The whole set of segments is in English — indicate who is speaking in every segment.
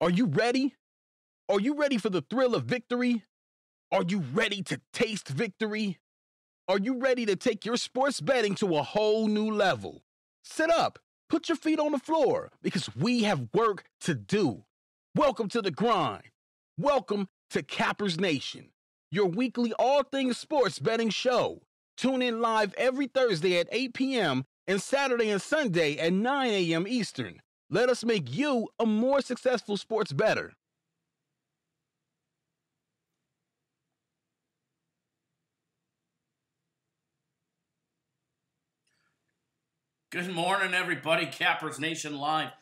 Speaker 1: Are you ready? Are you ready for the thrill of victory? Are you ready to taste victory? Are you ready to take your sports betting to a whole new level? Sit up, put your feet on the floor, because we have work to do. Welcome to the grind. Welcome to Cappers Nation, your weekly all things sports betting show. Tune in live every Thursday at 8 p.m. and Saturday and Sunday at 9 a.m. Eastern. Let us make you a more successful sports bettor.
Speaker 2: Good morning, everybody. Cappers Nation Live.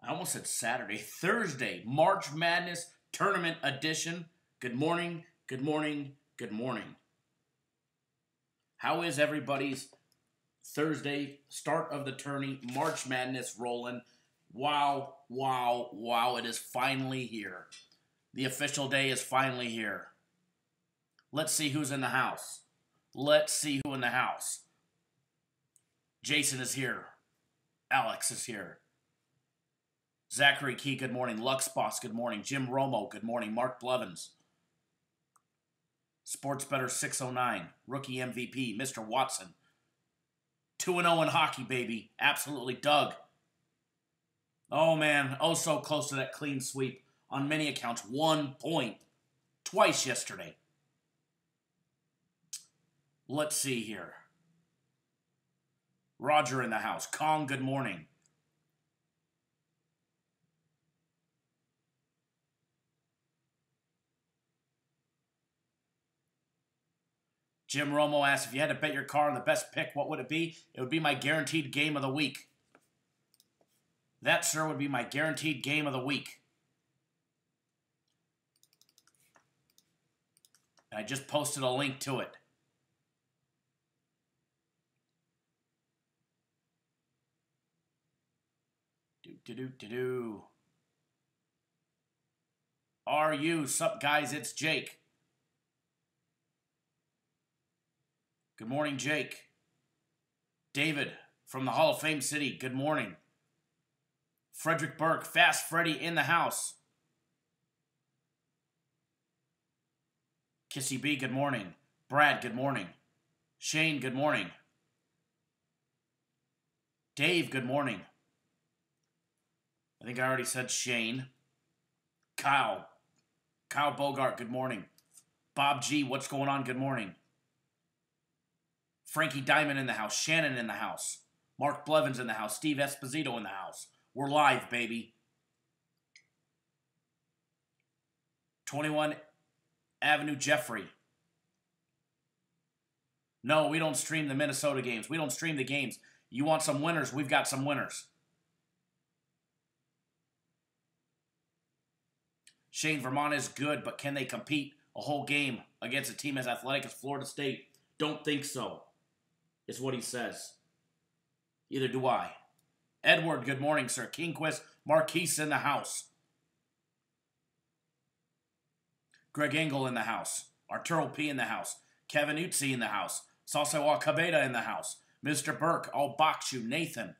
Speaker 2: I almost said Saturday. Thursday, March Madness Tournament Edition. Good morning, good morning, good morning. How is everybody's Thursday, start of the tourney, March Madness rolling? Wow, wow, wow. It is finally here. The official day is finally here. Let's see who's in the house. Let's see who in the house. Jason is here. Alex is here. Zachary Key, good morning. Lux Boss, good morning. Jim Romo, good morning. Mark Blevins. Sports Better 609. Rookie MVP, Mr. Watson. 2-0 in hockey, baby. Absolutely. Doug. Oh, man. Oh, so close to that clean sweep. On many accounts, 1 point. Twice yesterday. Let's see here. Roger in the house. Kong, good morning. Jim Romo asked, if you had to bet your car on the best pick, what would it be? It would be my guaranteed game of the week. That, sir, would be my guaranteed game of the week. And I just posted a link to it. Are you? Sup, guys? It's Jake. Good morning, Jake. David from the Hall of Fame City. Good morning. Frederick Burke, Fast Freddy in the house. Kissy B, good morning. Brad, good morning. Shane, good morning. Dave, good morning. I think I already said Shane. Kyle Bogart, good morning. Bob G, what's going on? Good morning. Frankie Diamond in the house. Shannon in the house. Mark Blevins in the house. Steve Esposito in the house. We're live, baby. 21 Avenue Jeffrey. No, we don't stream the Minnesota games. We don't stream the games. You want some winners? We've got some winners. Shane, Vermont is good, but can they compete a whole game against a team as athletic as Florida State? Don't think so, is what he says. Either do I. Edward, good morning, sir. Kingquist, Marquise in the house. Greg Engel in the house. Arturo P in the house. Kevin Utsi in the house. Salsewa Cabeda in the house. Mr. Burke, I'll box you. Nathan.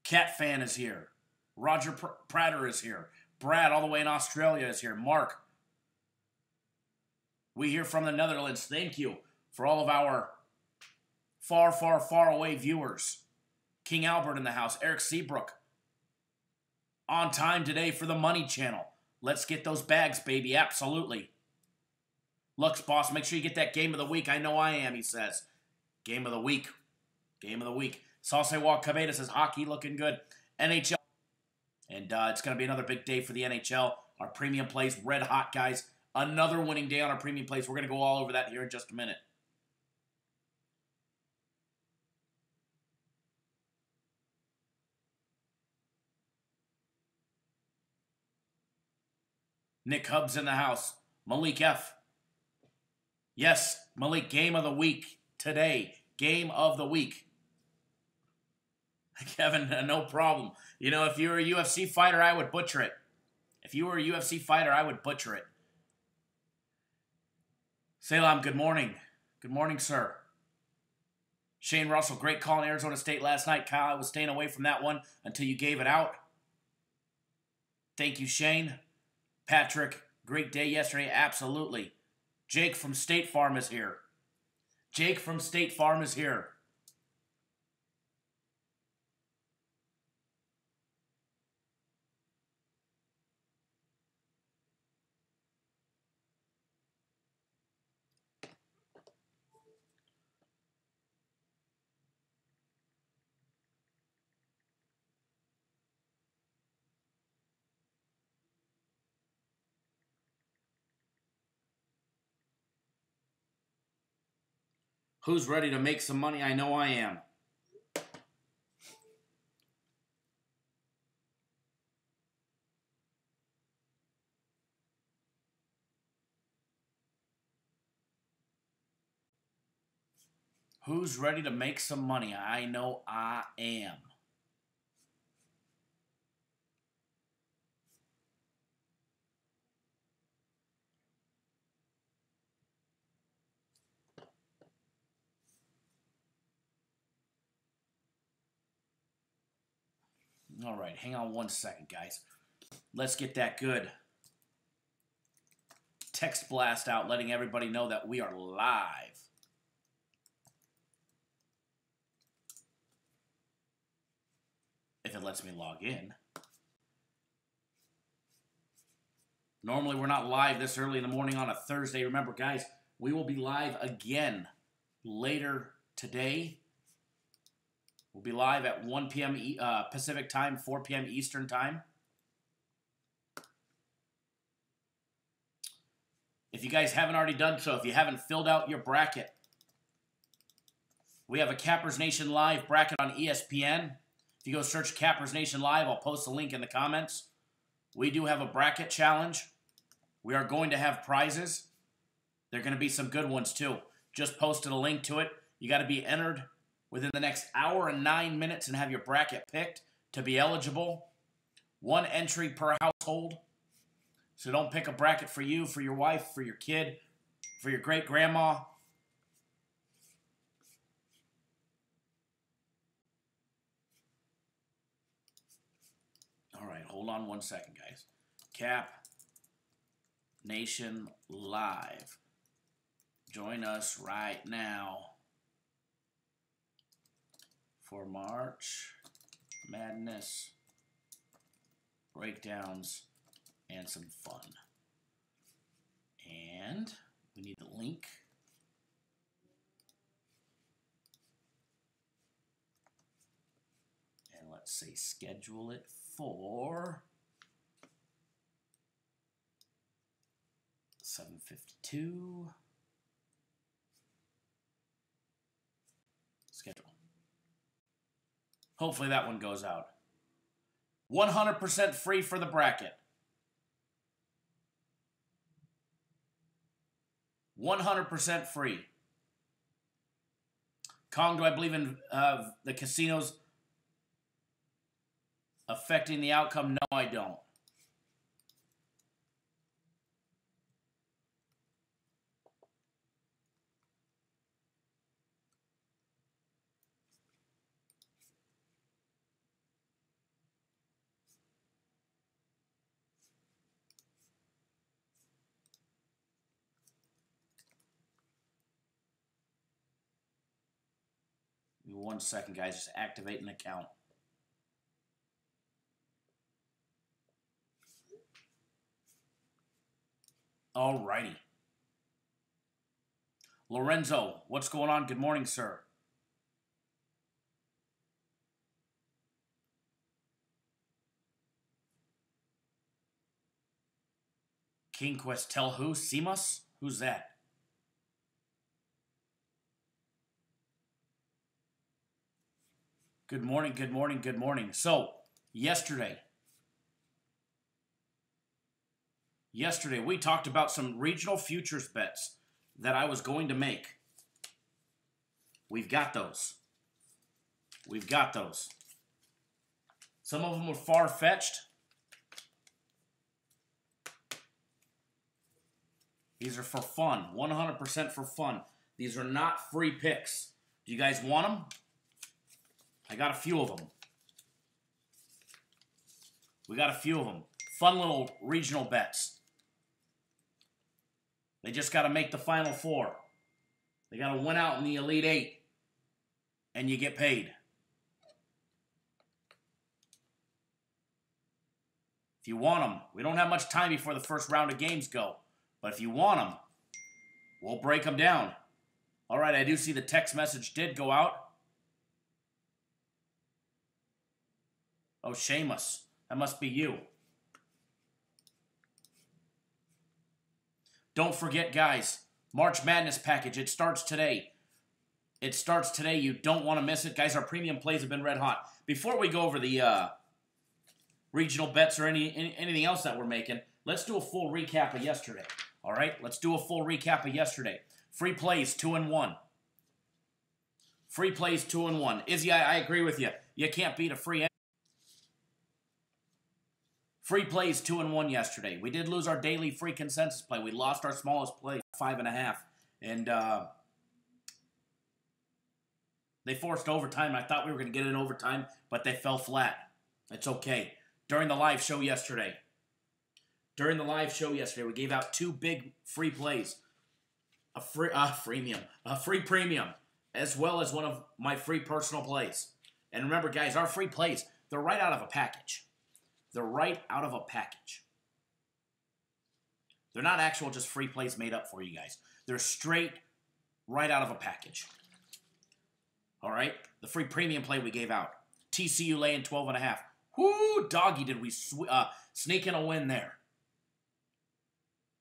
Speaker 2: Cat Fan is here. Roger Prater is here. Brad, all the way in Australia, is here. Mark. We hear from the Netherlands. Thank you for all of our far, far, far away viewers. King Albert in the house. Eric Seabrook. On time today for the Money Channel. Let's get those bags, baby. Absolutely. Lux Boss, make sure you get that game of the week. I know I am, he says. Game of the week. Game of the week. Salsewa Cabeda says, hockey looking good. NHL. And it's going to be another big day for the NHL. Our premium plays, red hot, guys. Another winning day on our premium plays. We're going to go all over that here in just a minute. Nick Hubbs in the house. Malik F. Yes, Malik, game of the week today. Game of the week. Kevin, no problem. You know, if you were a UFC fighter, I would butcher it. If you were a UFC fighter, I would butcher it. Salam, good morning. Good morning, sir. Shane Russell, great call in Arizona State last night. Kyle, I was staying away from that one until you gave it out. Thank you, Shane. Patrick, great day yesterday. Absolutely. Jake from State Farm is here. Jake from State Farm is here. Who's ready to make some money? I know I am. Who's ready to make some money? I know I am. All right, hang on one second, guys. Let's get that good text blast out, letting everybody know that we are live. If it lets me log in. Normally, we're not live this early in the morning on a Thursday. Remember, guys, we will be live again later today. We'll be live at 1 p.m. Pacific time, 4 p.m. Eastern time. If you guys haven't already done so, if you haven't filled out your bracket, we have a Cappers Nation Live bracket on ESPN. If you go search Cappers Nation Live, I'll post a link in the comments. We do have a bracket challenge. We are going to have prizes. There are going to be some good ones too. Just posted a link to it. You got to be entered within the next hour and 9 minutes and have your bracket picked to be eligible. 1 entry per household. So don't pick a bracket for you, for your wife, for your kid, for your great-grandma. All right, hold on one second, guys. Cap Nation Live. Join us right now for March Madness breakdowns and some fun. And we need the link. And let's say schedule it for 7:52. Schedule. Hopefully that one goes out. 100% free for the bracket. 100% free. Kong, do I believe in the casinos affecting the outcome? No, I don't. Give me 1 second, guys. Just activate an account. Alrighty. Lorenzo, what's going on? Good morning, sir. King Quest, tell who? Simas? Who's that? Good morning, good morning, good morning. So, yesterday we talked about some regional futures bets that I was going to make. We've got those. We've got those. Some of them were far-fetched. These are for fun, 100% for fun. These are not free picks. Do you guys want them? I got a few of them. We got a few of them. fun little regional bets. They just got to make the Final Four. They got to win out in the Elite Eight, and you get paid. If you want them, we don't have much time before the first round of games go, but if you want them, we'll break them down. All right, I do see the text message did go out. Oh, Seamus, that must be you. Don't forget, guys, March Madness package. It starts today. It starts today. You don't want to miss it. Guys, our premium plays have been red hot. Before we go over the regional bets or anything else that we're making, let's do a full recap of yesterday. All right? Let's do a full recap of yesterday. Free plays, 2-1. Free plays, 2-1. Izzy, I agree with you. You can't beat a free. Free plays 2-1 yesterday. We did lose our daily free consensus play. We lost our smallest play, 5.5. And they forced overtime. I thought we were going to get it in overtime, but they fell flat. It's okay. During the live show yesterday, we gave out 2 big free plays. A free premium, as well as one of my free personal plays. And remember, guys, our free plays, they're right out of a package. They're right out of a package. They're not actual just free plays made up for you guys. They're straight right out of a package. All right? The free premium play we gave out. TCU laying 12.5. Whoo, doggy, did we sneak in a win there.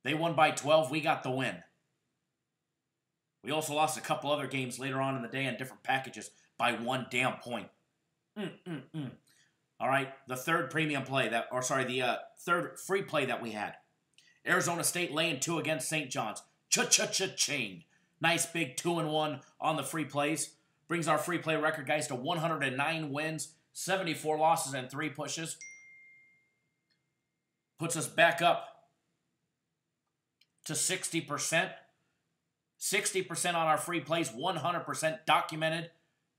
Speaker 2: They won by 12. We got the win. We also lost a couple other games later on in the day in different packages by 1 damn point. All right, the third premium play the third free play that we had. Arizona State laying 2 against St. John's. Cha-cha-cha-ching. Nice big 2-1 on the free plays. Brings our free play record, guys, to 109 wins, 74 losses, and 3 pushes. Puts us back up to 60%. 60% on our free plays, 100% documented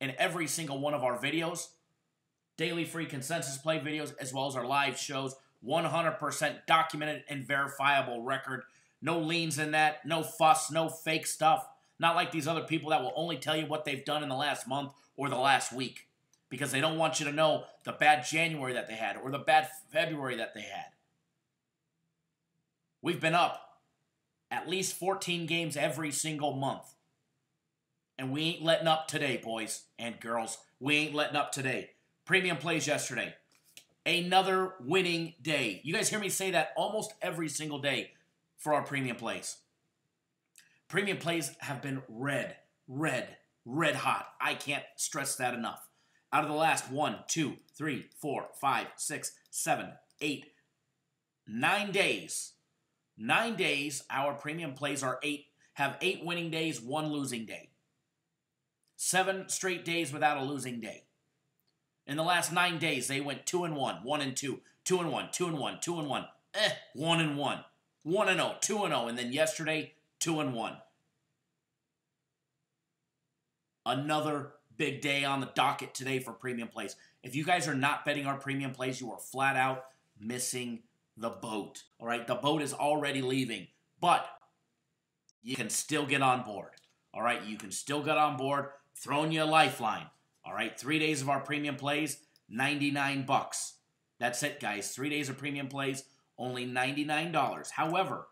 Speaker 2: in every single one of our videos. Daily free consensus play videos, as well as our live shows. 100% documented and verifiable record. No liens in that. No fuss. No fake stuff. Not like these other people that will only tell you what they've done in the last month or the last week. Because they don't want you to know the bad January that they had or the bad February that they had. We've been up at least 14 games every single month. And we ain't letting up today, boys and girls. We ain't letting up today. Premium plays yesterday. Another winning day. You guys hear me say that almost every single day for our premium plays. Premium plays have been red hot. I can't stress that enough. Out of the last 1, 2, 3, 4, 5, 6, 7, 8, 9 days. 9 days, our premium plays have 8 winning days, 1 losing day. 7 straight days without a losing day. In the last 9 days, they went 2-1, 1-2, 2-1, 2-1, 2-1, 1-1, 1-0, 2-0, and then yesterday, 2-1. Another big day on the docket today for premium plays. If you guys are not betting our premium plays, you are flat out missing the boat. All right, the boat is already leaving, but you can still get on board. All right, you can still get on board. Throwing you a lifeline. All right, 3 days of our premium plays, $99. That's it, guys. 3 days of premium plays, only $99. However,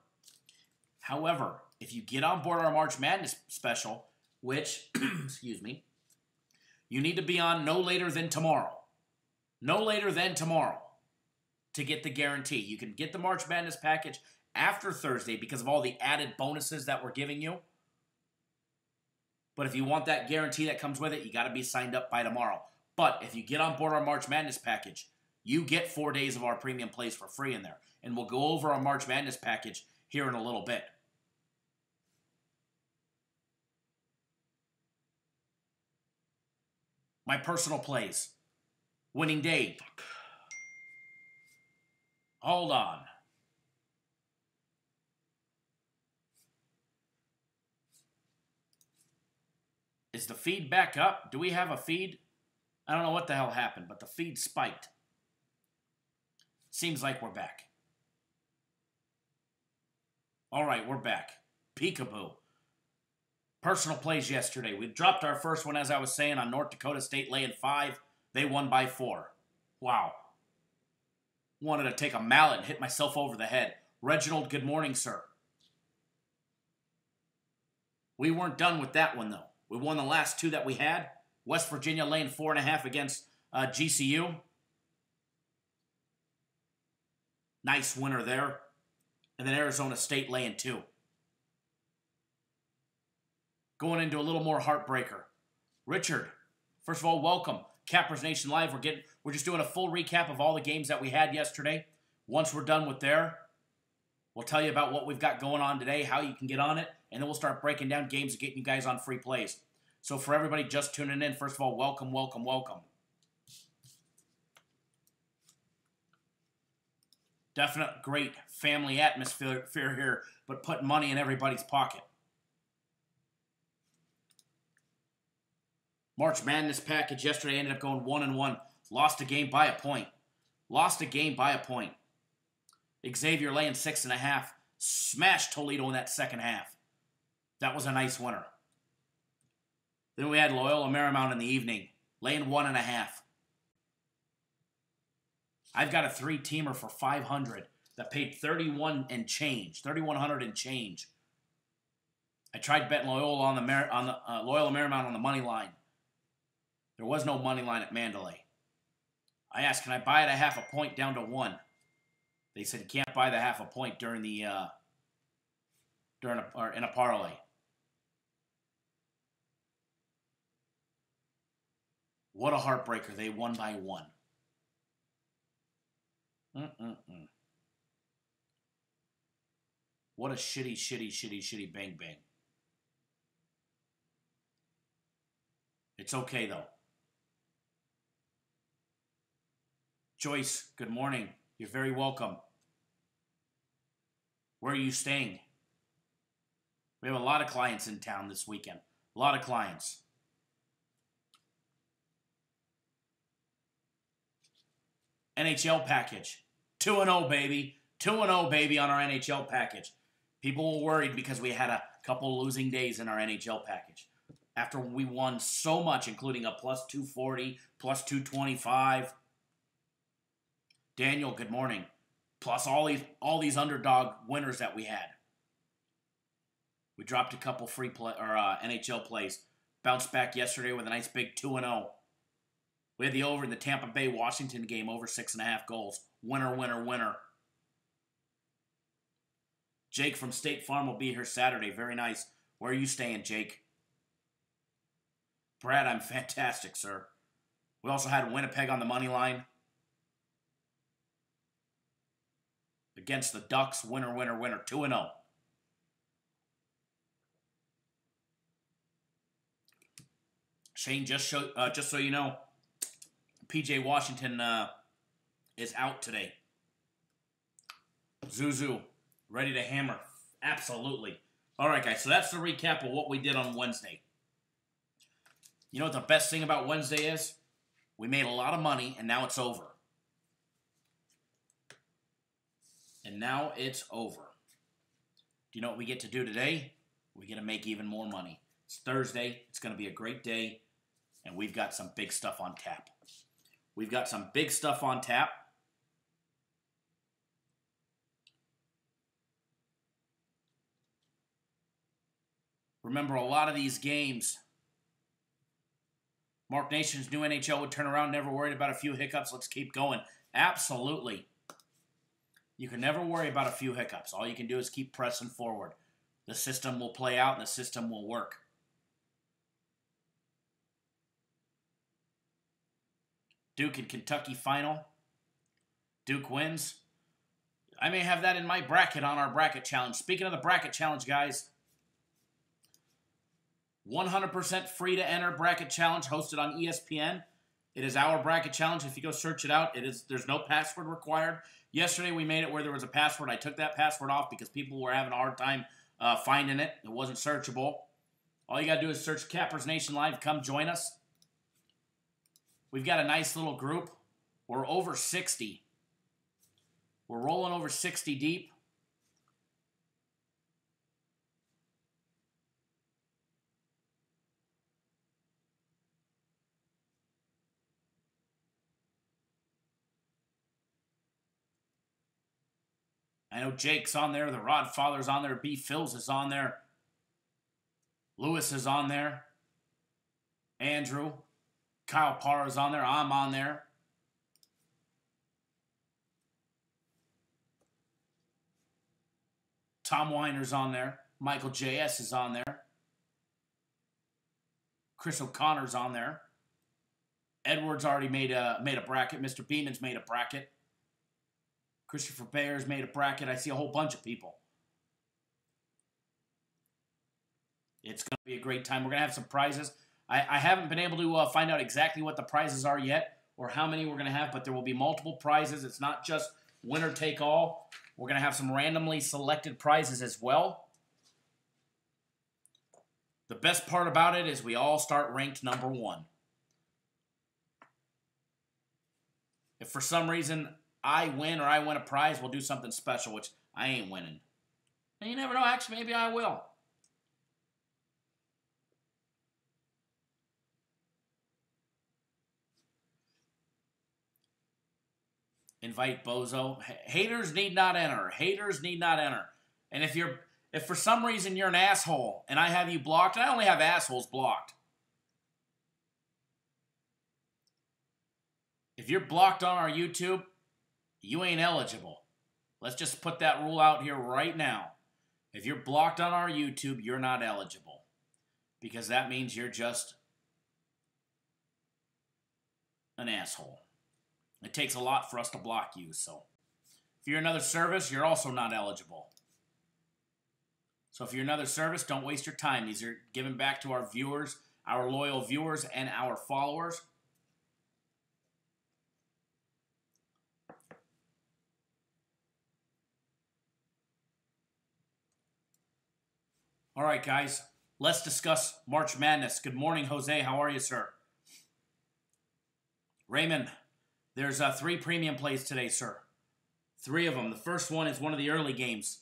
Speaker 2: if you get on board our March Madness special, which, excuse me, you need to be on no later than tomorrow. No later than tomorrow to get the guarantee. You can get the March Madness package after Thursday because of all the added bonuses that we're giving you. But if you want that guarantee that comes with it, you got to be signed up by tomorrow. But if you get on board our March Madness package, you get 4 days of our premium plays for free in there. And we'll go over our March Madness package here in a little bit. My personal plays. Winning day. Hold on. Is the feed back up? Do we have a feed? I don't know what the hell happened, but the feed spiked. Seems like we're back. All right, we're back. Peekaboo. Personal plays yesterday. We dropped our first one, as I was saying, on North Dakota State laying 5. They won by 4. Wow. Wanted to take a mallet and hit myself over the head. Reginald, good morning, sir. We weren't done with that one, though. We won the last 2 that we had. West Virginia laying 4.5 against GCU. Nice winner there. And then Arizona State laying 2. Going into a little more heartbreaker. Richard, first of all, welcome. Cappers Nation Live. We're just doing a full recap of all the games that we had yesterday. Once we're done with there, we'll tell you about what we've got going on today, how you can get on it, and then we'll start breaking down games and getting you guys on free plays. So for everybody just tuning in, first of all, welcome, welcome, welcome. Definite great family atmosphere here, but putting money in everybody's pocket. March Madness package yesterday ended up going 1-1. Lost a game by a point. Xavier laying 6.5. Smashed Toledo in that second half. That was a nice winner. Then we had Loyola Marymount in the evening, laying 1.5. I've got a 3-teamer for 500 that paid 3,100 and change. I tried betting Loyola on the Loyola Marymount on the money line. There was no money line at Mandalay. I asked, can I buy it a half a point down to 1? They said you can't buy the half a point during the in a parlay. What a heartbreaker! They won by 1. What a shitty bang bang. It's okay though. Joyce, good morning. You're very welcome. Where are you staying? We have a lot of clients in town this weekend. A lot of clients. NHL package. 2-0, baby. 2-0, baby, on our NHL package. People were worried because we had a couple losing days in our NHL package. After we won so much, including a plus 240, plus 225. Daniel, good morning. Plus all these underdog winners that we had. We dropped a couple free play or NHL plays. Bounced back yesterday with a nice big 2-0. We had the over in the Tampa Bay Washington game, over 6.5 goals. Winner, winner, winner. Jake from State Farm will be here Saturday. Very nice. Where are you staying, Jake? Brad, I'm fantastic, sir. We also had Winnipeg on the money line. Against the Ducks, winner, winner, winner, 2-0. Shane, just so you know, PJ Washington is out today. Zuzu, ready to hammer. Absolutely. All right, guys, so that's the recap of what we did on Wednesday. You know what the best thing about Wednesday is? We made a lot of money, and now it's over. And now it's over. Do you know what we get to do today? We get to make even more money. It's Thursday. It's going to be a great day. And we've got some big stuff on tap. Remember, a lot of these games, Mark Nation's new NHL would turn around, never worried about a few hiccups. Let's keep going. Absolutely. You can never worry about a few hiccups. All you can do is keep pressing forward. The system will play out and the system will work. Duke and Kentucky final. Duke wins. I may have that in my bracket on our bracket challenge. Speaking of the bracket challenge, guys, 100% free to enter bracket challenge hosted on ESPN. It is our bracket challenge. If you go search it out, there's no password required. Yesterday we made it where there was a password. I took that password off because people were having a hard time finding it. It wasn't searchable. All you got to do is search Cappers Nation Live. Come join us. We've got a nice little group. We're over 60. We're rolling over 60 deep. I know Jake's on there. The Rod Father's on there. B. Phils is on there. Lewis is on there. Andrew. Kyle Parr is on there. I'm on there. Tom Weiner's on there. Michael J.S. is on there. Chris O'Connor's on there. Edwards already made a bracket. Mr. Beeman's made a bracket. Christopher Bayer's made a bracket. I see a whole bunch of people. It's going to be a great time. We're going to have some prizes. I haven't been able to find out exactly what the prizes are yet or how many we're going to have, but there will be multiple prizes. It's not just winner take all. We're going to have some randomly selected prizes as well. The best part about it is we all start ranked number 1. If for some reason I win or I win a prize, we'll do something special, which I ain't winning. And you never know. Actually, maybe I will. Invite Bozo. Haters need not enter. Haters need not enter. And if for some reason you're an asshole and I have you blocked, and I only have assholes blocked. If you're blocked on our YouTube, you ain't eligible. Let's just put that rule out here right now. If you're blocked on our YouTube, you're not eligible. Because that means you're just an asshole. It takes a lot for us to block you, so. If you're another service, you're also not eligible. So if you're another service, don't waste your time. These are given back to our viewers, our loyal viewers, and our followers. All right, guys, let's discuss March Madness. Good morning, Jose. How are you, sir? Raymond, there's 3 premium plays today, sir. 3 of them. The first one is one of the early games.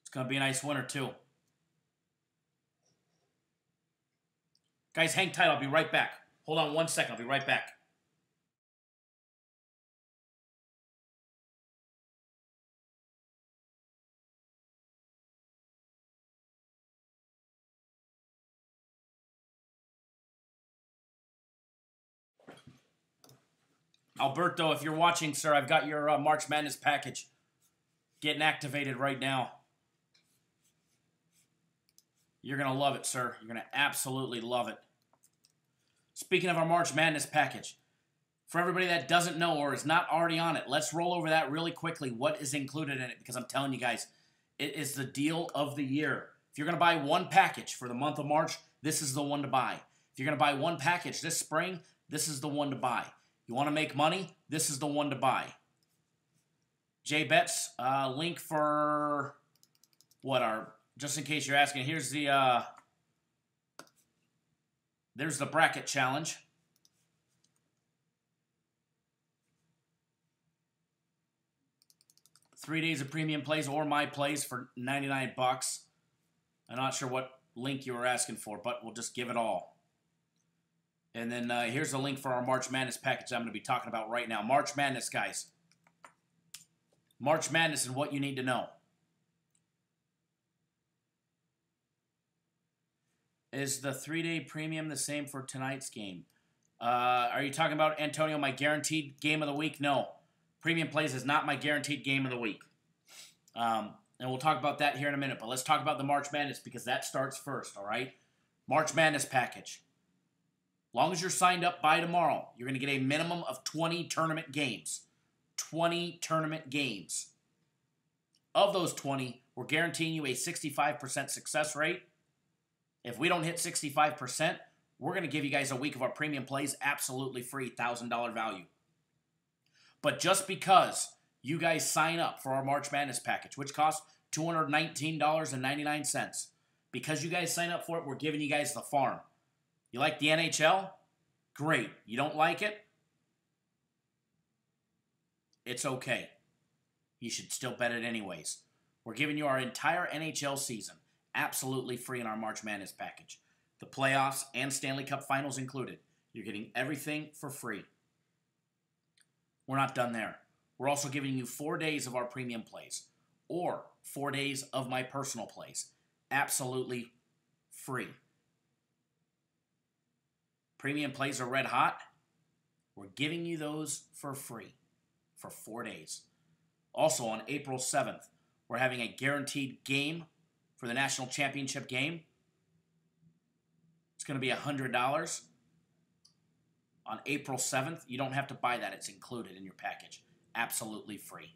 Speaker 2: It's going to be a nice winner, too. Guys, hang tight. I'll be right back. Hold on 1 second. I'll be right back. Alberto, if you're watching, sir, I've got your March Madness package getting activated right now. You're going to love it, sir. You're going to absolutely love it. Speaking of our March Madness package, for everybody that doesn't know or is not already on it, let's roll over that really quickly. What is included in it? Because I'm telling you guys, it is the deal of the year. If you're going to buy one package for the month of March, this is the one to buy. If you're going to buy one package this spring, this is the one to buy. You want to make money? This is the one to buy. JBets, link for what are, just in case you're asking, here's the, there's the bracket challenge. $3 days of premium plays or my plays for 99 bucks. I'm not sure what link you were asking for, but we'll just give it all. And then here's the link for our March Madness package I'm going to be talking about right now. March Madness, guys. March Madness and what you need to know. Is the 3-day premium the same for tonight's game? Are you talking about, Antonio, my guaranteed game of the week? No. Premium plays is not my guaranteed game of the week. And we'll talk about that here in a minute. But let's talk about the March Madness because that starts first, all right? March Madness package. Long as you're signed up by tomorrow, you're going to get a minimum of 20 tournament games. 20 tournament games. Of those 20, we're guaranteeing you a 65% success rate. If we don't hit 65%, we're going to give you guys a week of our premium plays absolutely free, $1,000 value. But just because you guys sign up for our March Madness package, which costs $219.99, because you guys sign up for it, we're giving you guys the farm. You like the NHL? Great. You don't like it? It's okay. You should still bet it anyways. We're giving you our entire NHL season absolutely free in our March Madness package. The playoffs and Stanley Cup Finals included. You're getting everything for free. We're not done there. We're also giving you 4 days of our premium plays. or 4 days of my personal plays. Absolutely free. Premium plays are red hot. We're giving you those for free for 4 days. Also on April 7th, we're having a guaranteed game for the national championship game. It's going to be $100 on April 7th. You don't have to buy that. It's included in your package. Absolutely free.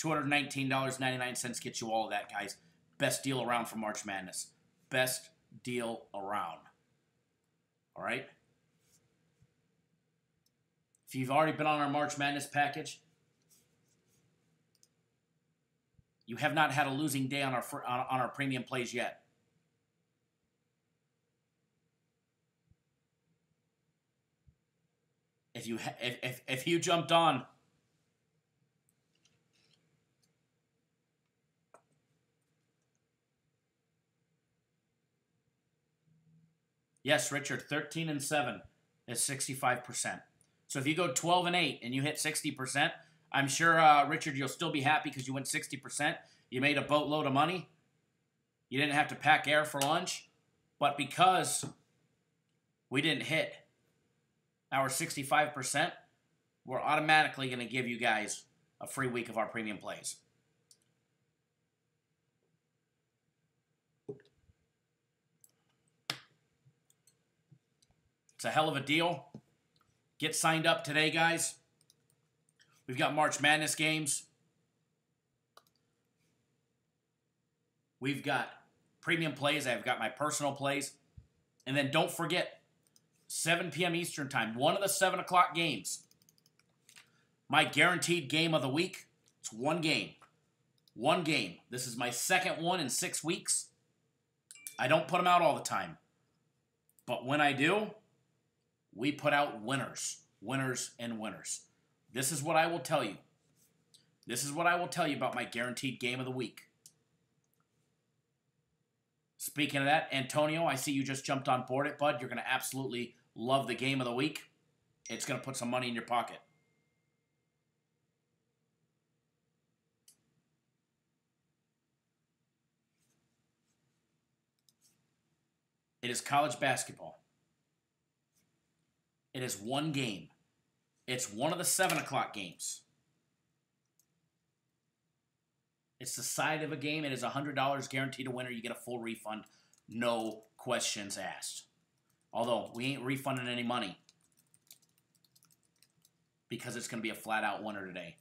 Speaker 2: $219.99 gets you all of that, guys. Best deal around for March Madness. Best deal around. All right? If you've already been on our March Madness package, you have not had a losing day on our premium plays yet. If you jumped on, yes, Richard, 13-7 is 65%. So if you go 12-8 and you hit 60%, I'm sure, Richard, you'll still be happy because you went 60%. You made a boatload of money. You didn't have to pack air for lunch. But because we didn't hit our 65%, we're automatically going to give you guys a free week of our premium plays. It's a hell of a deal. Get signed up today, guys. We've got March Madness games. We've got premium plays. I've got my personal plays. And then don't forget, 7 p.m. Eastern Time, one of the 7 o'clock games. My guaranteed game of the week. It's one game. One game. This is my second one in 6 weeks. I don't put them out all the time. But when I do, we put out winners. Winners and winners. This is what I will tell you. This is what I will tell you about my guaranteed game of the week. Speaking of that, Antonio, I see you just jumped on board it, bud. You're going to absolutely love the game of the week. It's going to put some money in your pocket. It is college basketball. It is one game. It's one of the 7 o'clock games. It's the side of a game. It is $100 guaranteed to winner. You get a full refund. No questions asked. Although, we ain't refunding any money. Because it's going to be a flat-out winner today.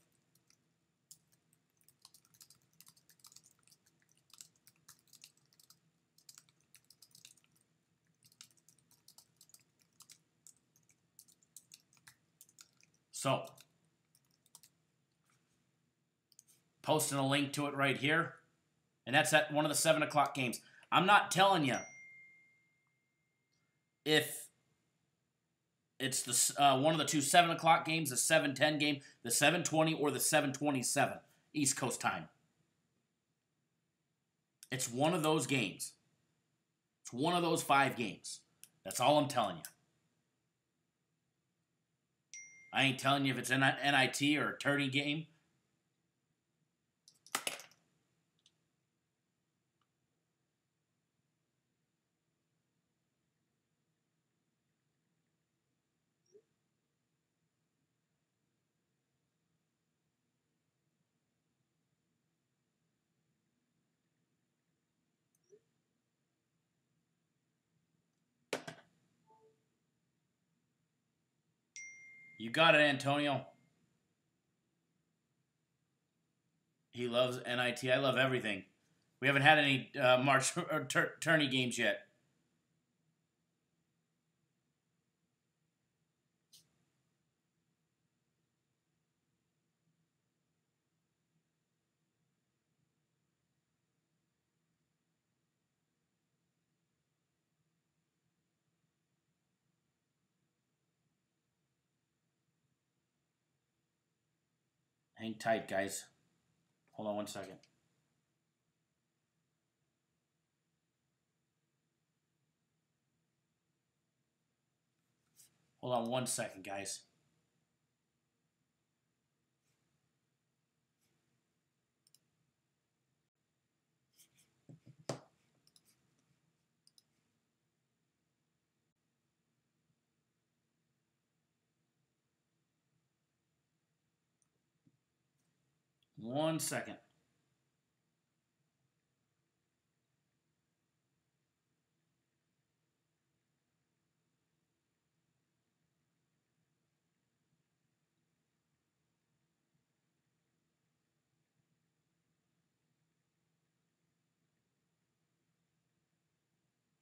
Speaker 2: So, posting a link to it right here. And that's at one of the 7 o'clock games. I'm not telling you if it's the one of the two 7 o'clock games, the 7:10 game, the 7:20, or the 7:27 East Coast time. It's one of those games. It's one of those 5 games. That's all I'm telling you. I ain't telling you if it's an NIT or a tourney game. You got it, Antonio. He loves NIT. I love everything. We haven't had any March or tourney games yet. Hang tight, guys. Hold on one second. Hold on one second, guys. 1 second.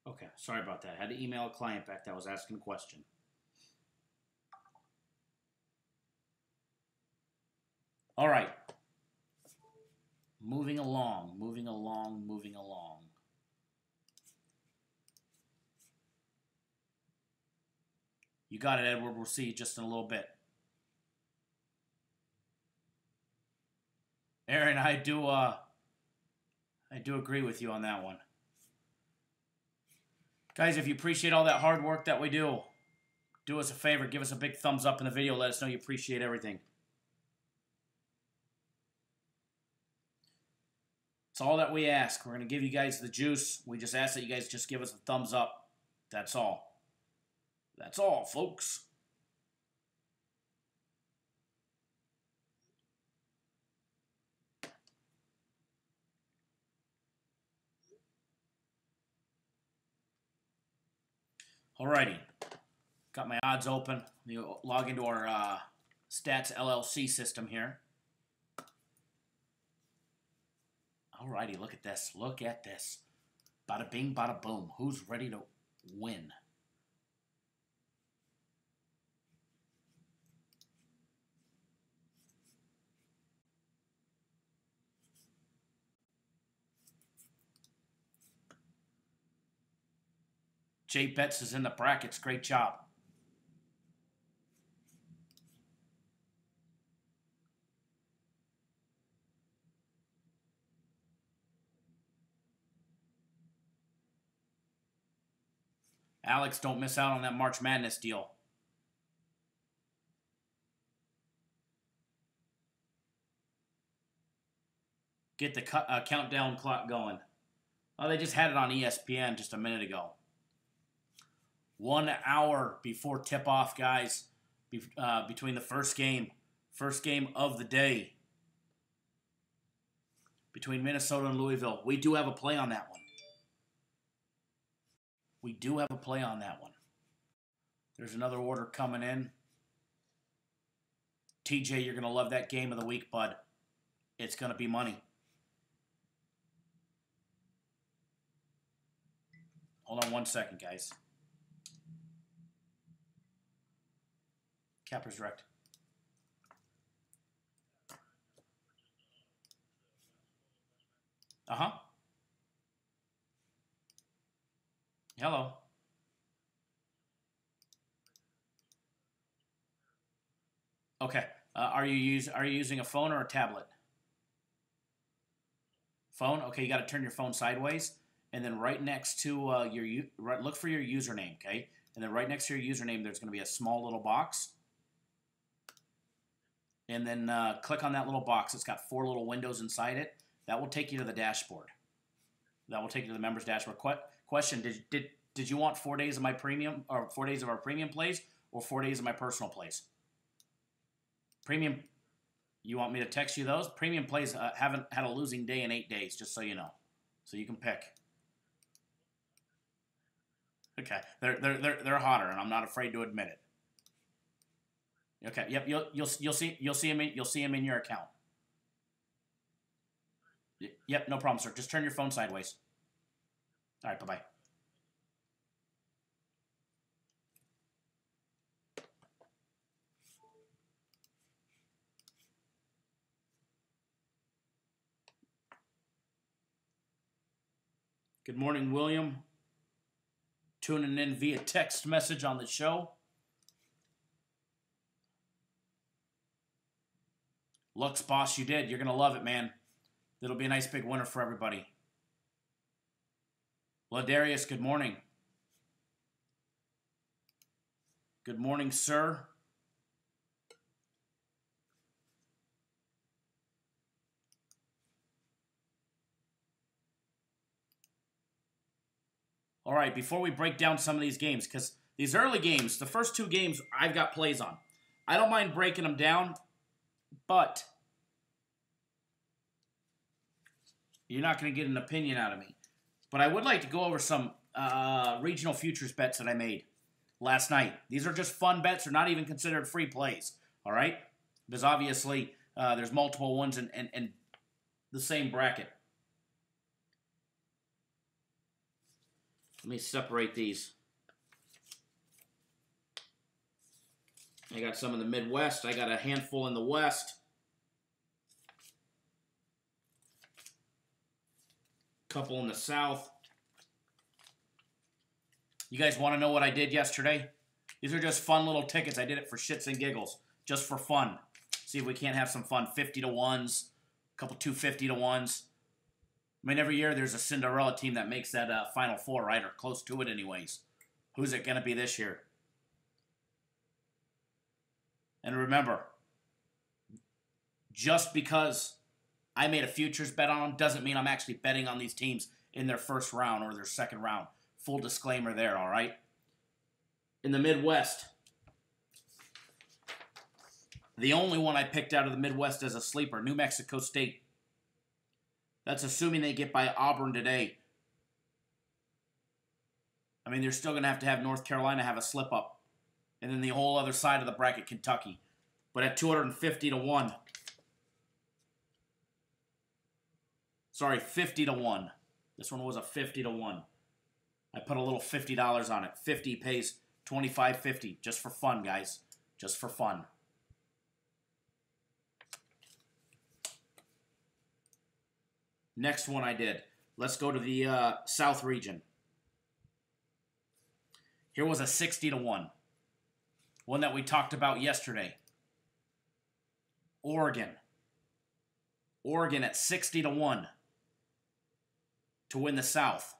Speaker 2: Okay, sorry about that. I had to email a client back that was asking a question. All right. Moving along. You got it, Edward. We'll see you just in a little bit. Aaron, I do agree with you on that one. Guys, if you appreciate all that hard work that we do us a favor. Give us a big thumbs up in the video. Let us know you appreciate everything. It's all that we ask. We're going to give you guys the juice. We just ask that you guys just give us a thumbs up. That's all. That's all, folks. Alrighty. Got my odds open. Let me log into our Stats LLC system here. Alrighty, look at this. Look at this. Bada bing, bada boom. Who's ready to win? Jay Betts is in the brackets. Great job. Alex, don't miss out on that March Madness deal. Get the countdown clock going. Oh, they just had it on ESPN just a minute ago. 1 hour before tip-off, guys, between the first game of the day, between Minnesota and Louisville. We do have a play on that one. There's another order coming in. TJ, you're going to love that game of the week, bud. It's going to be money. Hold on 1 second, guys. Cappers direct. Uh-huh. Hello. Okay. Are you using a phone or a tablet? Phone. Okay, you got to turn your phone sideways, and then right next to look for your username. Okay, and then right next to your username, there's going to be a small little box, and then click on that little box. It's got 4 little windows inside it. That will take you to the dashboard. That will take you to the members dashboard. Question: Did you want 4 days of my premium, or 4 days of our premium plays, or 4 days of my personal plays? Premium. You want me to text you those? Premium plays haven't had a losing day in 8 days, just so you know. So you can pick. Okay, they're hotter, and I'm not afraid to admit it. Okay, yep, you'll see him in your account. Yep, no problem, sir. Just turn your phone sideways. All right, bye-bye. Good morning, William. Tuning in via text message on the show. Lux, boss, you did. You're going to love it, man. It'll be a nice big winner for everybody. Ladarius, good morning. Good morning, sir. All right, before we break down some of these games, because these early games, the first 2 games, I've got plays on. I don't mind breaking them down, but You're not going to get an opinion out of me. But I would like to go over some regional futures bets that I made last night. These are just fun bets. They're not even considered free plays, all right? Because obviously there's multiple ones in the same bracket. Let me separate these. I got some in the Midwest. I got a handful in the West. Couple in the South. You guys want to know what I did yesterday? These are just fun little tickets. I did it for shits and giggles, just for fun. See if we can't have some fun. 50 to 1s, a couple 250 to 1s. I mean, every year there's a Cinderella team that makes that Final Four, right? Or close to it anyways. Who's it going to be this year? And remember, just because I made a futures bet on them doesn't mean I'm actually betting on these teams in their first round or their second round. Full disclaimer there, all right? In the Midwest, the only one I picked out of the Midwest as a sleeper, New Mexico State. That's assuming they get by Auburn today. I mean, they're still going to have North Carolina have a slip-up. And then the whole other side of the bracket, Kentucky. But at 250 to 1. Sorry, 50 to 1. This one was a 50 to 1. I put a little $50 on it. 50 pays $25.50. Just for fun, guys. Just for fun. Next one I did. Let's go to the South region. Here was a 60 to 1. One that we talked about yesterday. Oregon. Oregon at 60 to 1 to win the South.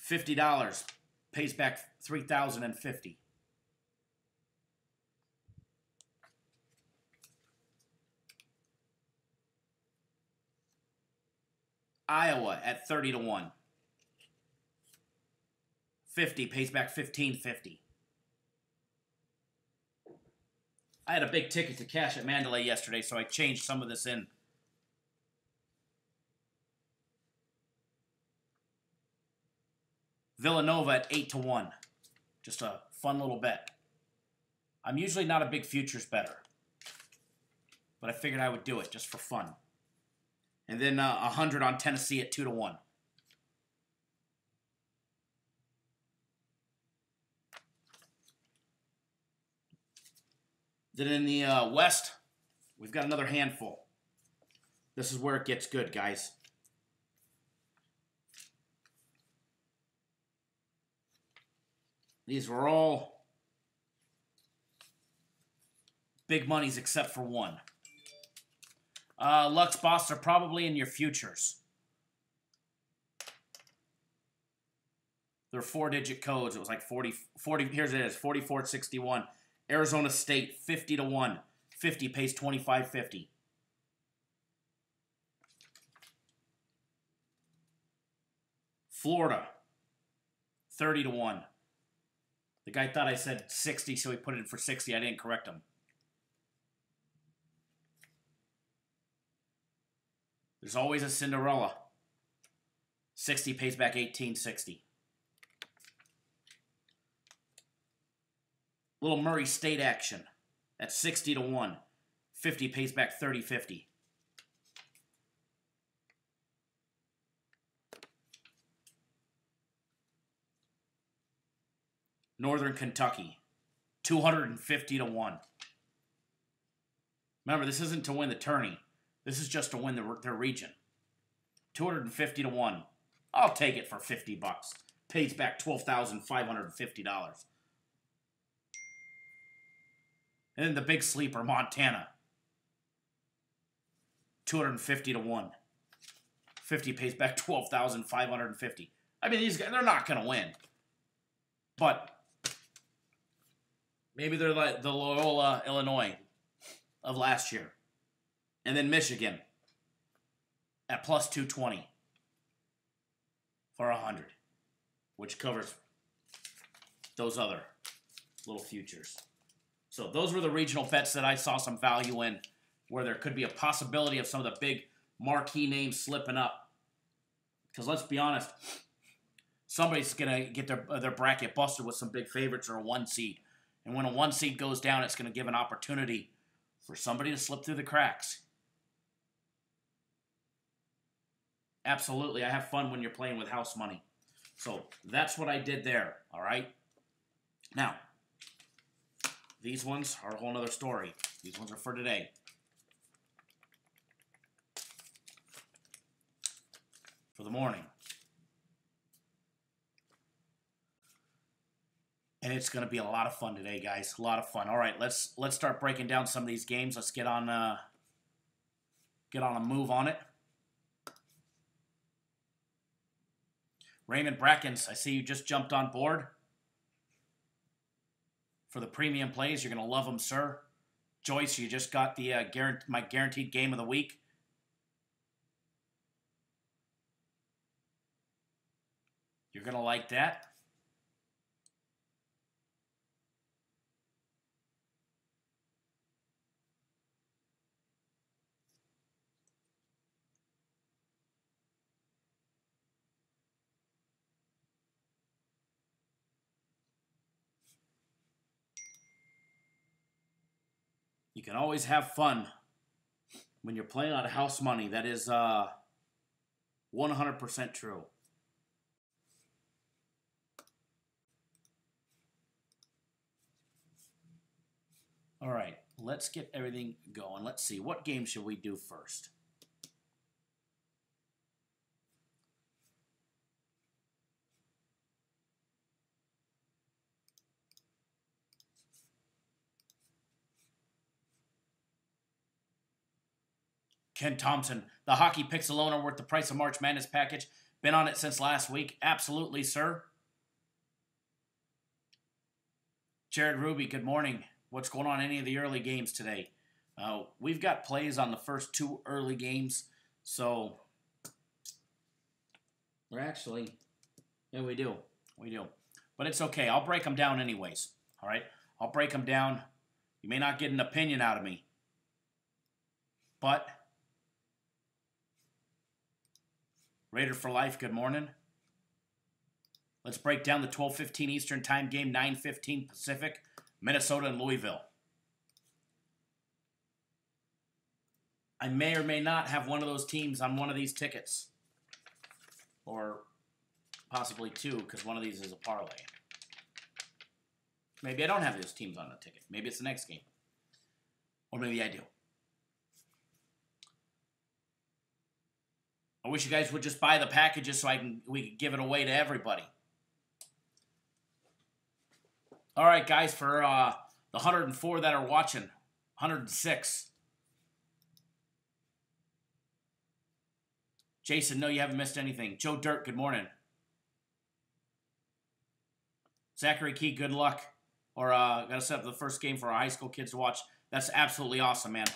Speaker 2: $50 pays back $3,050. Iowa at 30 to 1. 50 pays back $15.50. I had a big ticket to cash at Mandalay yesterday, so I changed some of this in. Villanova at 8 to 1. Just a fun little bet. I'm usually not a big futures bettor, but I figured I would do it just for fun. And then 100 on Tennessee at 2 to 1. Then in the West, we've got another handful. This is where it gets good, guys. These were all big monies except for one. Lux Boss are probably in your futures. They're 4-digit codes. It was like 40, here's it is, 4461. Arizona State, 50 to 1. 50 pays $25.50. Florida, 30 to 1. The guy thought I said 60, so he put it in for 60. I didn't correct him. There's always a Cinderella. 60 pays back $18.60. Little Murray State action at 60 to 1. 50 pays back $30.50. Northern Kentucky, 250 to 1. Remember, this isn't to win the tourney. This is just to win their region. 250 to 1. I'll take it for $50. Pays back $12,550. And then the big sleeper, Montana. 250 to 1. 50 pays back $12,550. I mean, these guys, they're not going to win. But maybe they're like the Loyola, Illinois of last year. And then Michigan at plus 220 for 100, which covers those other little futures. So those were the regional bets that I saw some value in where there could be a possibility of some of the big marquee names slipping up. Because let's be honest, somebody's going to get their bracket busted with some big favorites or a 1 seed. And when a 1 seed goes down, it's going to give an opportunity for somebody to slip through the cracks. Absolutely. I have fun when you're playing with house money. So that's what I did there, all right? Now, these ones are a whole other story. These ones are for today. For the morning. And it's going to be a lot of fun today, guys. A lot of fun. All right, let's start breaking down some of these games. Let's get on a move on it. Raymond Brackens, I see you just jumped on board. For the premium plays, you're going to love them, sir. Joyce, you just got the my guaranteed game of the week. You're going to like that. You can always have fun when you're playing out of house money. That is 100% true. All right, let's get everything going. Let's see, what game should we do first? Ken Thompson, the hockey picks alone are worth the price of March Madness package. Been on it since last week. Absolutely, sir. Jared Ruby, good morning. What's going on in any of the early games today? We've got plays on the first 2 early games. So, we're actually, yeah, we do. We do. But it's okay. I'll break them down anyways. All right? I'll break them down. You may not get an opinion out of me. But Raider for Life, good morning. Let's break down the 12:15 Eastern Time game, 9:15 Pacific, Minnesota and Louisville. I may or may not have one of those teams on one of these tickets. Or possibly 2, because one of these is a parlay. Maybe I don't have those teams on the ticket. Maybe it's the next game. Or maybe I do. I wish you guys would just buy the packages so we could give it away to everybody. All right, guys, for the 104 that are watching, 106. Jason, no, you haven't missed anything. Joe Dirt, good morning. Zachary Key, good luck. Or got to set up the first game for our high school kids to watch. That's absolutely awesome, man.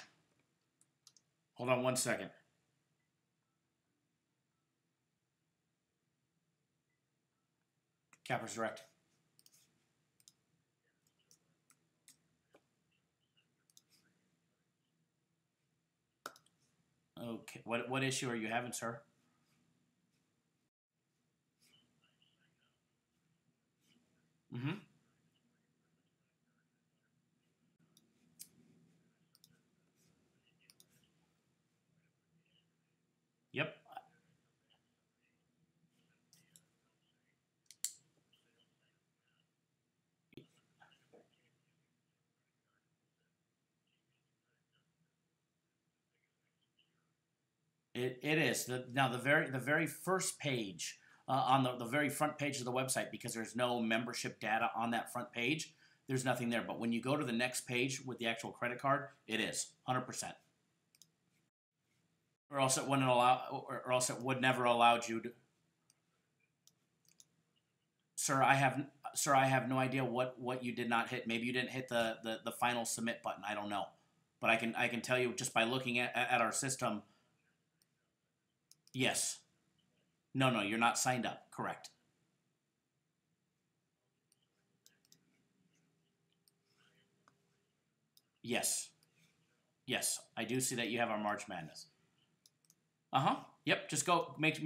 Speaker 2: Hold on one second. Cappers Direct. Okay, what issue are you having, sir? Mm-hmm. Yep. It is. Now, the very first page, on the very front page of the website, because there's no membership data on that front page, there's nothing there. But when you go to the next page with the actual credit card, it is 100%. Or else it wouldn't allow, or else it would never allowed you to. Sir, I have no idea what you did not hit. Maybe you didn't hit the final submit button. I don't know, but I can tell you just by looking at our system. Yes. No, you're not signed up. Correct. Yes. Yes, I do see that you have our March Madness. Yep, just go make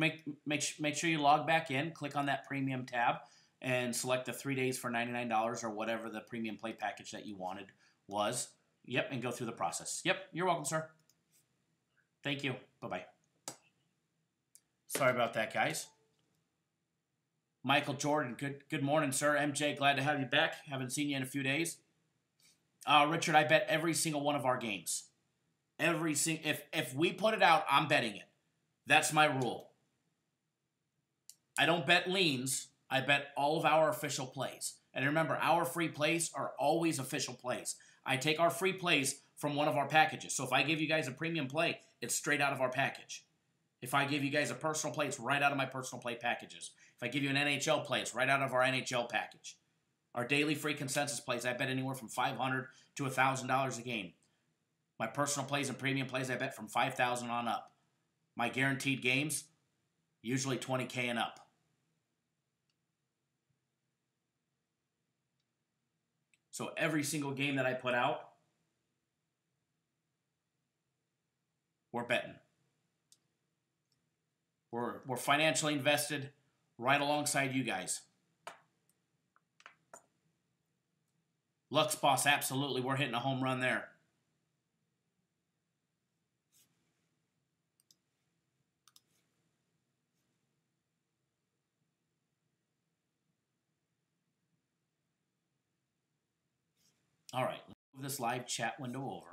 Speaker 2: sure you log back in, click on that premium tab, and select the 3 days for $99 or whatever the premium play package that you wanted was. Yep, and go through the process. Yep, you're welcome, sir. Thank you. Bye-bye. Sorry about that, guys. Michael Jordan, good morning, sir. MJ, glad to have you back. Haven't seen you in a few days. Richard, I bet every single one of our games. If we put it out, I'm betting it. That's my rule. I don't bet leans. I bet all of our official plays. And remember, our free plays are always official plays. I take our free plays from one of our packages. So if I give you guys a premium play, it's straight out of our package. If I give you guys a personal play, it's right out of my personal play packages. If I give you an NHL play, it's right out of our NHL package. Our daily free consensus plays, I bet anywhere from $500 to $1,000 a game. My personal plays and premium plays, I bet from $5,000 on up. My guaranteed games, usually $20K and up. So every single game that I put out, we're betting. We're financially invested right alongside you guys. Lux Boss, absolutely. We're hitting a home run there. All right, let's move this live chat window over.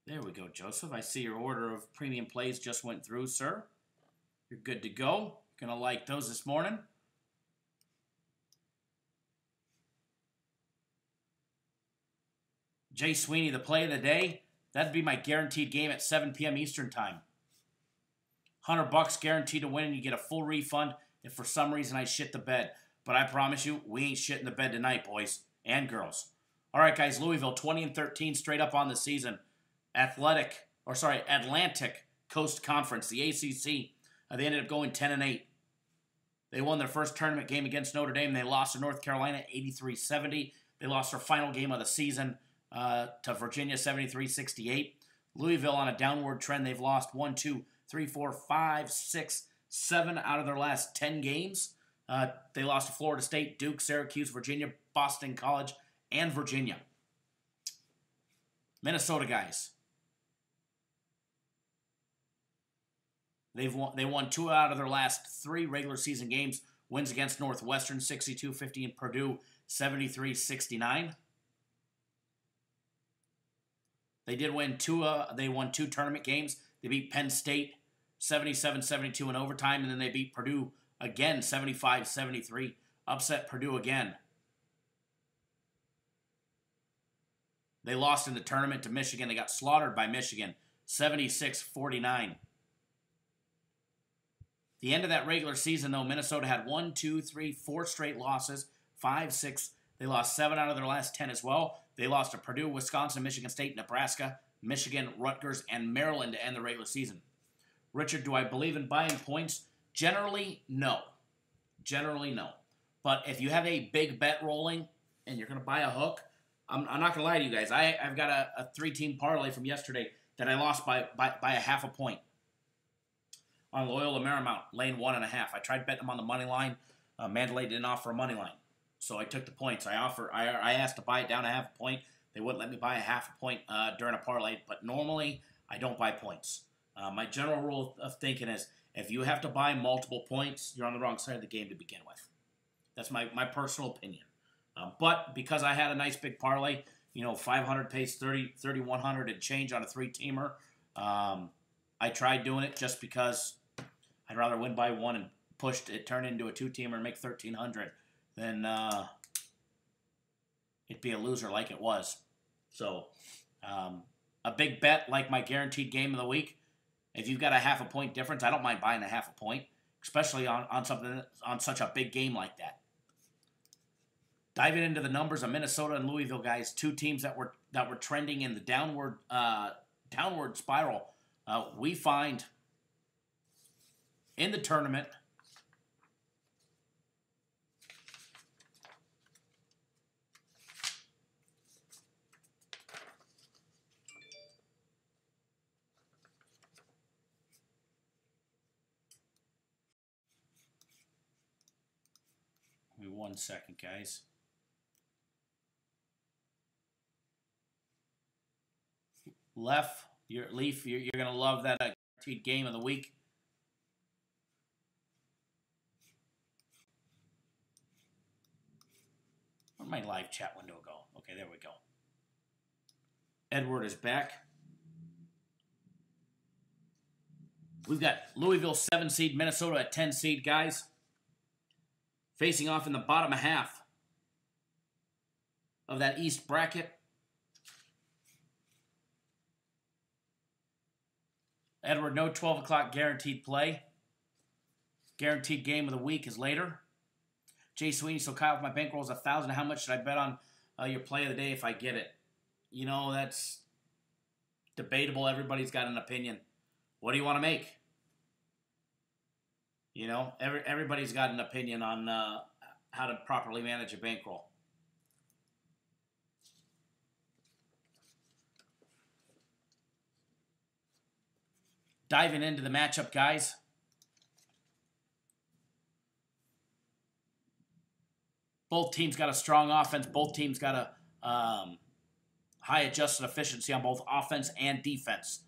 Speaker 2: There we go, Joseph. I see your order of premium plays just went through, sir. You're good to go. Gonna like those this morning. Jay Sweeney, the play of the day. That'd be my guaranteed game at 7 p.m. Eastern time. $100 guaranteed to win, and you get a full refund if for some reason I shit the bed. But I promise you, we ain't shitting the bed tonight, boys and girls. All right, guys, Louisville 20-13 straight up on the season. Atlantic Coast Conference, the ACC. They ended up going 10-8. They won their first tournament game against Notre Dame. They lost to North Carolina 83-70. They lost their final game of the season to Virginia 73-68. Louisville on a downward trend. They've lost 1, 2, 3, 4, 5, 6, 7 out of their last 10 games. They lost to Florida State, Duke, Syracuse, Virginia, Boston College, and Virginia. Minnesota guys. They won 2 out of their last 3 regular season games. Wins against Northwestern 62-50 and Purdue 73-69. They won 2 tournament games. They beat Penn State 77-72 in overtime, and then they beat Purdue again 75-73. Upset Purdue again. They lost in the tournament to Michigan. They got slaughtered by Michigan 76-49. The end of that regular season, though, Minnesota had 1, 2, 3, 4 straight losses, 5, 6. They lost 7 out of their last 10 as well. They lost to Purdue, Wisconsin, Michigan State, Nebraska, Michigan, Rutgers, and Maryland to end the regular season. Richard, do I believe in buying points? Generally, no. Generally, no. But if you have a big bet rolling and you're going to buy a hook, I'm not going to lie to you guys. I've got a 3-team parlay from yesterday that I lost by a half a point. On Loyola Marymount, lane 1.5. I tried betting them on the money line. Mandalay didn't offer a money line, so I took the points. I asked to buy it down a half a point. They wouldn't let me buy a half a point during a parlay, but normally I don't buy points. My general rule of thinking is if you have to buy multiple points, you're on the wrong side of the game to begin with. That's my personal opinion. But because I had a nice big parlay, 500 pays 3,100 and change on a 3-teamer, I tried doing it just because I'd rather win by 1 and turn into a 2-teamer and make 1,300 than it'd be a loser like it was. So a big bet like my guaranteed game of the week, if you've got a half a point difference, I don't mind buying a half a point, especially on such a big game like that. Diving into the numbers of Minnesota and Louisville, guys, 2 teams that were trending in the downward spiral. We find in the tournament 1 second, guys. Leaf, you're going to love that guaranteed game of the week. Where'd my live chat window go? Okay, there we go. Edward is back. We've got Louisville 7 seed, Minnesota at 10 seed, guys. Facing off in the bottom half of that East bracket. Edward, no 12 o'clock guaranteed play. Guaranteed game of the week is later. Jay Sweeney, so Kyle, if my bankroll is $1,000, how much should I bet on your play of the day if I get it? You know, that's debatable. Everybody's got an opinion. What do you want to make? You know, everybody's got an opinion on how to properly manage a bankroll. Diving into the matchup, guys. Both teams got a strong offense. Both teams got a high adjusted efficiency on both offense and defense.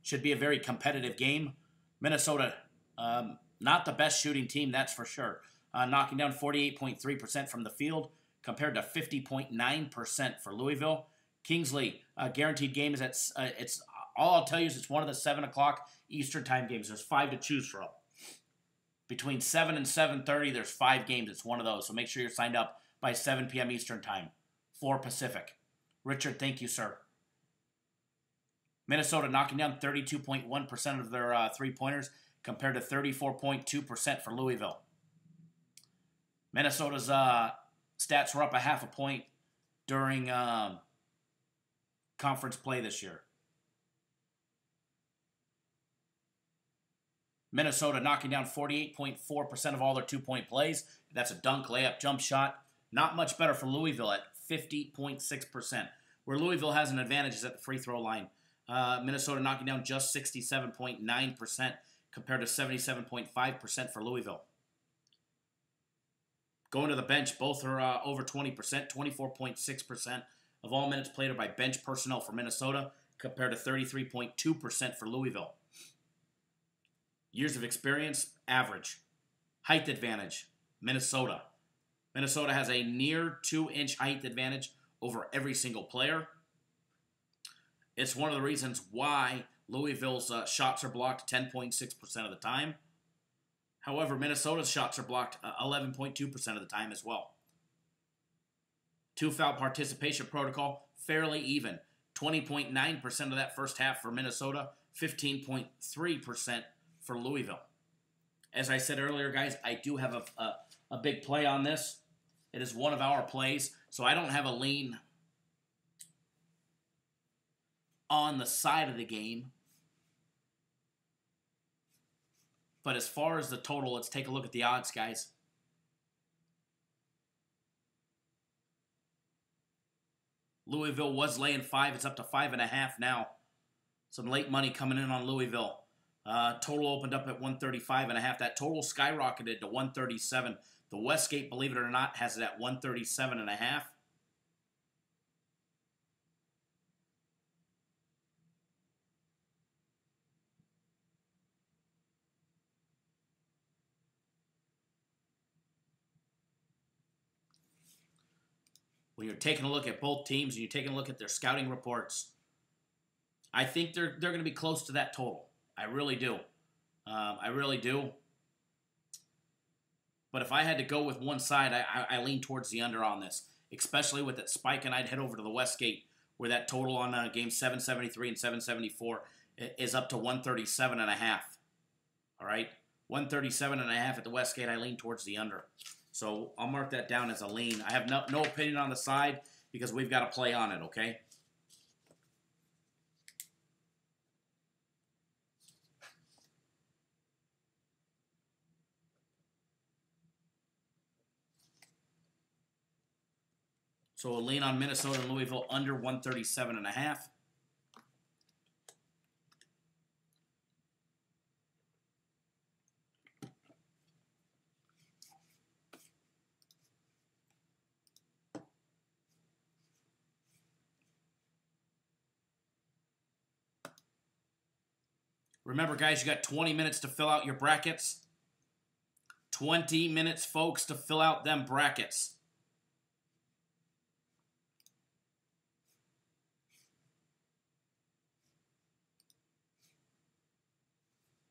Speaker 2: Should be a very competitive game. Minnesota, not the best shooting team, that's for sure. Knocking down 48.3% from the field compared to 50.9% for Louisville. Kingsley, guaranteed game is at, it's all I'll tell you is it's one of the 7 o'clock Eastern time games. There's 5 to choose from. Between 7 and 7:30, there's 5 games. It's one of those. So make sure you're signed up by 7 p.m. Eastern time, 4 Pacific. Richard, thank you, sir. Minnesota knocking down 32.1% of their three-pointers compared to 34.2% for Louisville. Minnesota's stats were up a half a point during conference play this year. Minnesota knocking down 48.4% of all their two-point plays. That's a dunk, layup, jump shot. Not much better for Louisville at 50.6%. Where Louisville has an advantage is at the free throw line. Minnesota knocking down just 67.9% compared to 77.5% for Louisville. Going to the bench, both are over 20%, 24.6% of all minutes played are by bench personnel for Minnesota compared to 33.2% for Louisville. Years of experience, average. Height advantage, Minnesota. Minnesota has a near 2-inch height advantage over every single player. It's one of the reasons why Louisville's shots are blocked 10.6% of the time. However, Minnesota's shots are blocked 11.2% of the time as well. 2-foul participation protocol, fairly even. 20.9% of that first half for Minnesota, 15.3% for Louisville. As I said earlier, guys, I do have a big play on this. It is one of our plays, so I don't have a lean on the side of the game. But as far as the total, let's take a look at the odds, guys. Louisville was laying 5. It's up to 5.5 now. Some late money coming in on Louisville. Total opened up at 135.5. That total skyrocketed to 137. The Westgate, believe it or not, has it at 137.5. When you're taking a look at both teams and you're taking a look at their scouting reports, I think they're going to be close to that total. I really do. I really do. But if I had to go with one side, I lean towards the under on this, especially with that spike, and I'd head over to the Westgate where that total on game 773 and 774 is up to 137.5. All right? 137.5 at the Westgate, I lean towards the under. So I'll mark that down as a lean. I have no opinion on the side because we've got to play on it, okay? So a lean on Minnesota and Louisville under 137.5. Remember, guys, you got 20 minutes to fill out your brackets. 20 minutes, folks, to fill out them brackets.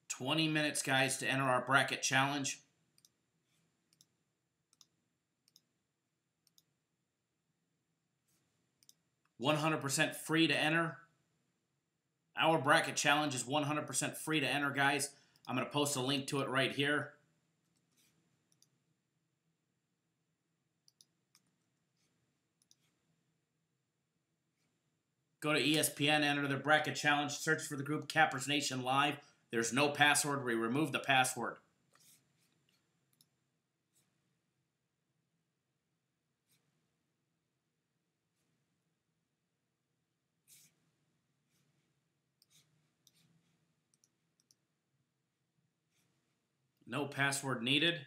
Speaker 2: "20 minutes, guys, to enter our bracket challenge. $100% free to enter. Our bracket challenge is 100% free to enter, guys. I'm going to post a link to it right here. Go to ESPN, enter the bracket challenge, search for the group Cappers Nation Live. There's no password. We removed the password. No password needed.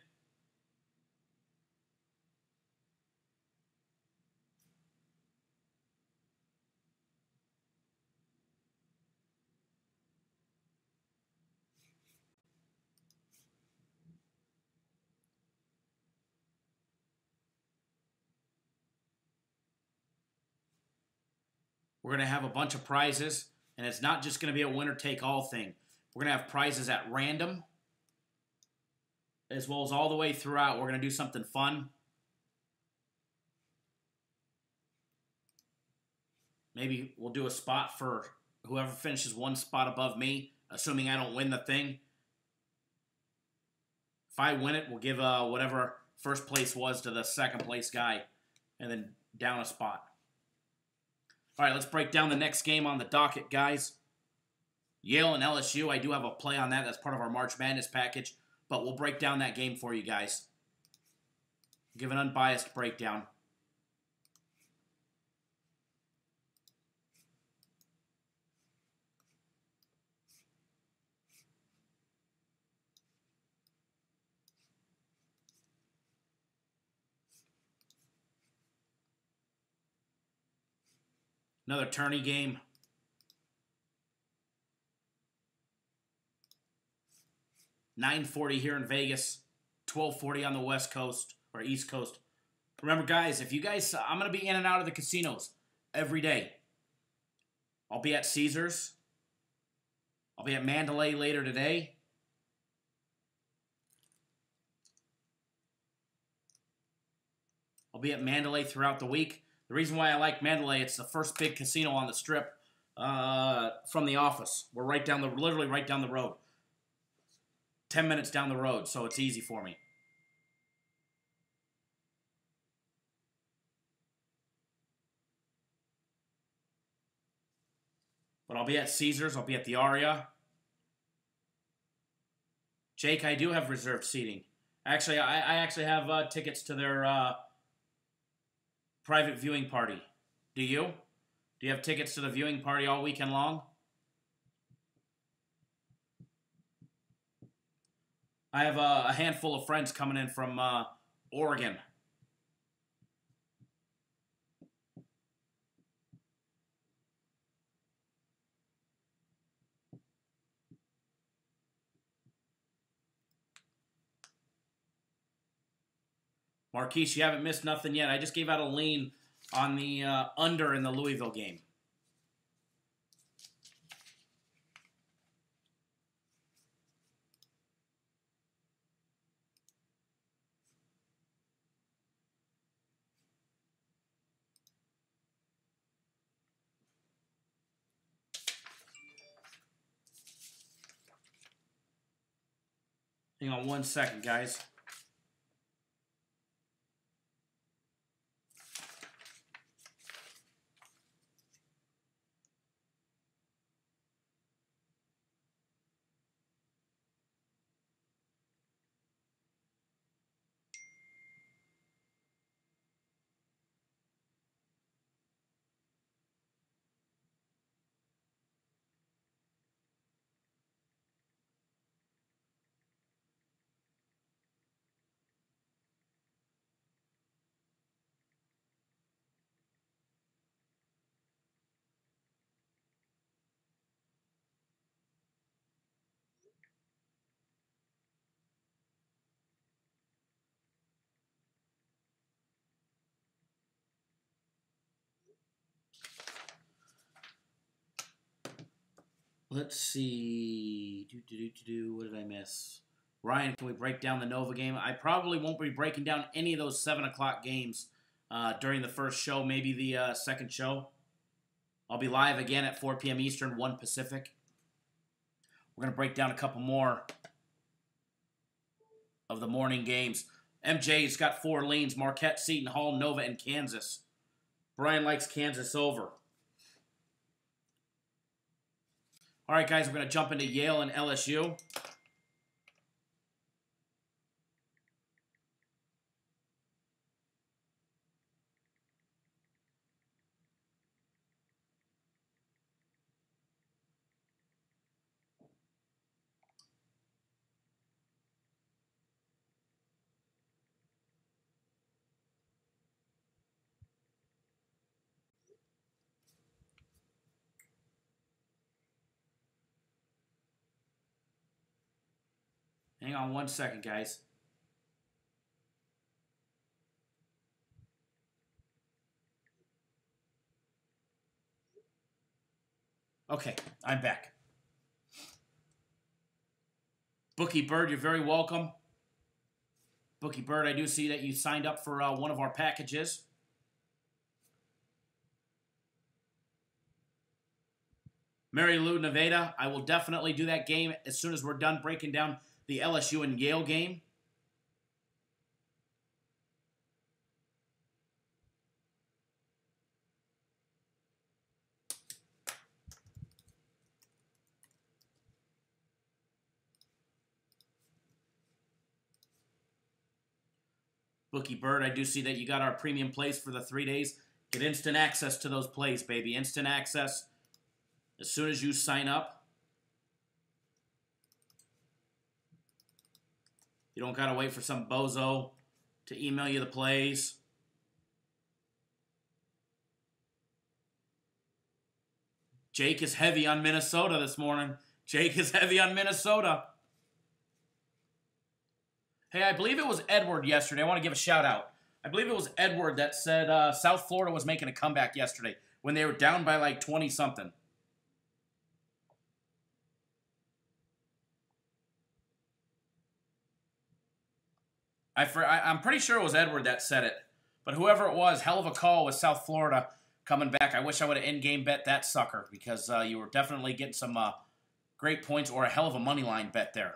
Speaker 2: We're going to have a bunch of prizes, and it's not just going to be a winner-take-all thing. We're going to have prizes at random, as well as all the way throughout. We're going to do something fun. Maybe we'll do a spot for whoever finishes one spot above me, assuming I don't win the thing. If I win it, we'll give whatever first place was to the second place guy, and then down a spot. All right, let's break down the next game on the docket, guys. Yale and LSU. I do have a play on that. That's part of our March Madness package, but we'll break down that game for you guys. Give an unbiased breakdown. Another tourney game. $9:40 here in Vegas. $12:40 on the West Coast or East Coast. Remember, guys, if you guys, I'm going to be in and out of the casinos every day. I'll be at Caesars. I'll be at Mandalay later today. I'll be at Mandalay throughout the week. The reason why I like Mandalay, it's the first big casino on the Strip from the office. We're literally right down the road. 10 minutes down the road, so it's easy for me. But I'll be at Caesars. I'll be at the Aria. Jake, I do have reserved seating. Actually, I actually have tickets to their private viewing party. Do you? Do you have tickets to the viewing party all weekend long? I have a handful of friends coming in from Oregon. Marquise, you haven't missed nothing yet. I just gave out a lean on the under in the Louisville game. Hang on 1 second, guys. Let's see. What did I miss? Ryan, can we break down the Nova game? I probably won't be breaking down any of those 7 o'clock games during the first show, maybe the second show. I'll be live again at 4 p.m. Eastern, 1 Pacific. We're going to break down a couple more of the morning games. MJ's got 4 leans: Marquette, Seton Hall, Nova, and Kansas. Brian likes Kansas over. All right, guys, we're going to jump into Yale and LSU. Hang on 1 second, guys. Okay, I'm back. Bookie Bird, you're very welcome. Bookie Bird, I do see that you signed up for one of our packages. Mary Lou Nevada, I will definitely do that game as soon as we're done breaking down the LSU and Yale game. Bookie Bird, I do see that you got our premium plays for the 3 days. Get instant access to those plays, baby. Instant access as soon as you sign up. You don't got to wait for some bozo to email you the plays. Jake is heavy on Minnesota this morning. Jake is heavy on Minnesota. Hey, I believe it was Edward yesterday. I want to give a shout out. I believe it was Edward that said South Florida was making a comeback yesterday when they were down by like 20-something. I'm pretty sure it was Edward that said it. But whoever it was, hell of a call with South Florida coming back. I wish I would have in-game bet that sucker because you were definitely getting some great points or a hell of a money line bet there.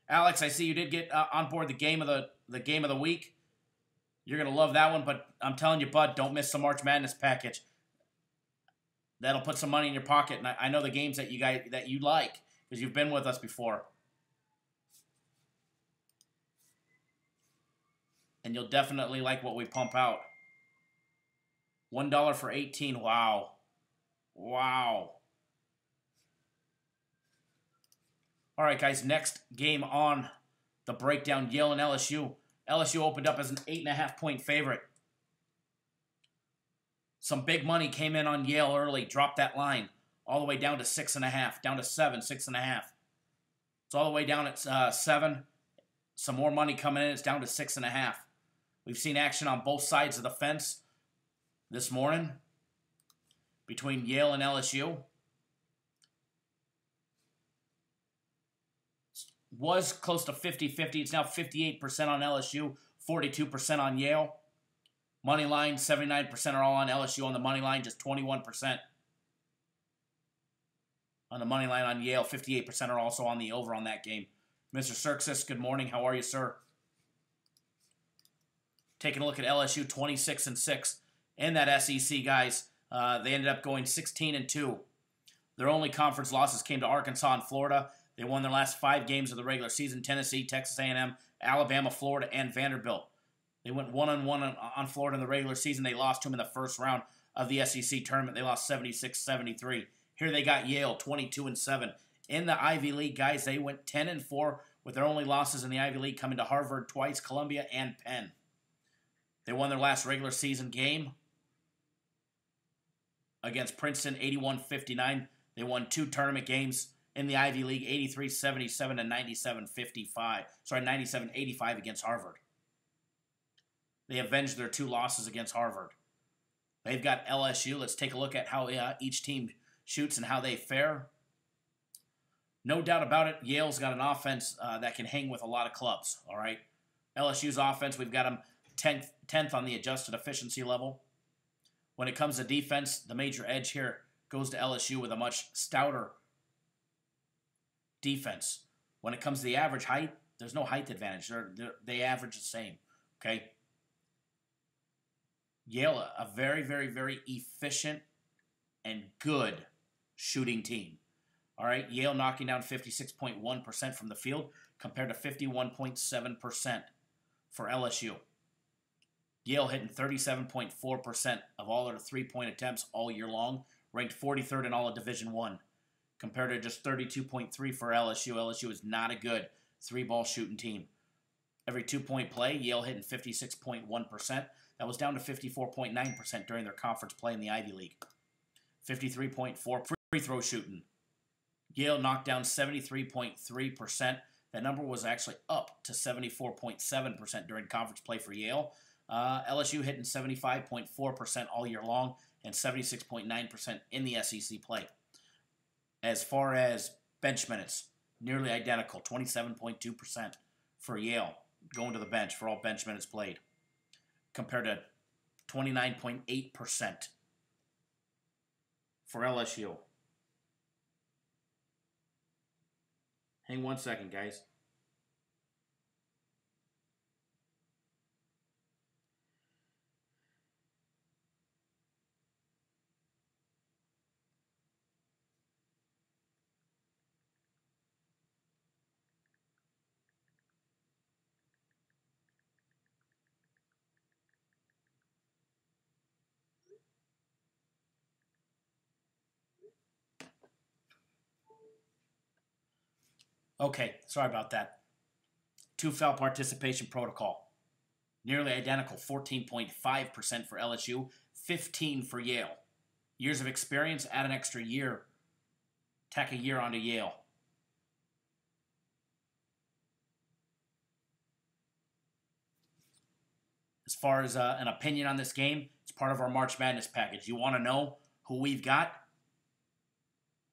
Speaker 2: Alex, I see you did get on board the game of the week. You're gonna love that one, but I'm telling you, bud, don't miss the March Madness package. That'll put some money in your pocket, and I know the games that you like because you've been with us before. And you'll definitely like what we pump out. $1 for 18. Wow. Wow. All right, guys, next game on the breakdown, Yale and LSU. LSU opened up as an 8.5-point favorite. Some big money came in on Yale early, dropped that line all the way down to 6.5, down to 7, 6.5. It's all the way down at 7. Some more money coming in. It's down to 6.5. We've seen action on both sides of the fence this morning between Yale and LSU. Was close to 50-50. It's now 58% on LSU, 42% on Yale. Money line, 79% are all on LSU on the money line, just 21% on the money line on Yale. 58% are also on the over on that game. Mr. Cirxus, good morning. How are you, sir? Taking a look at LSU, 26-6 in that SEC, guys. They ended up going 16-2. Their only conference losses came to Arkansas and Florida. They won their last 5 games of the regular season: Tennessee, Texas A&M, Alabama, Florida, and Vanderbilt. They went 1-1 on Florida in the regular season. They lost to them in the first round of the SEC tournament. They lost 76-73. Here they got Yale, 22-7. In the Ivy League, guys, they went 10-4 with their only losses in the Ivy League coming to Harvard twice, Columbia, and Penn. They won their last regular season game against Princeton, 81-59. They won 2 tournament games in the Ivy League, 83-77 and 97-55. Sorry, 97-85 against Harvard. They avenged their 2 losses against Harvard. They've got LSU. Let's take a look at how each team shoots and how they fare, no doubt about it, Yale's got an offense that can hang with a lot of clubs, all right? LSU's offense, we've got them 10th on the adjusted efficiency level. When it comes to defense, the major edge here goes to LSU with a much stouter defense. When it comes to the average height, there's no height advantage. They average the same, okay? Yale, a very, very, very efficient and good shooting team. All right, Yale knocking down 56.1% from the field compared to 51.7% for LSU. Yale hitting 37.4% of all their three-point attempts all year long, ranked 43rd in all of Division I, compared to just 32.3% for LSU. LSU is not a good three-ball shooting team. Every two-point play, Yale hitting 56.1%. That was down to 54.9% during their conference play in the Ivy League. 53.4% free throw shooting. Yale knocked down 73.3%. That number was actually up to 74.7% during conference play for Yale. LSU hitting 75.4% all year long and 76.9% in the SEC play. As far as bench minutes, nearly identical, 27.2% for Yale going to the bench for all bench minutes played, compared to 29.8% for LSU. Hang one second, guys. Okay, sorry about that. Two-foul participation protocol. Nearly identical, 14.5% for LSU, 15% for Yale. Years of experience, add an extra year. Tack a year onto Yale. As far as an opinion on this game, it's part of our March Madness package. You want to know who we've got?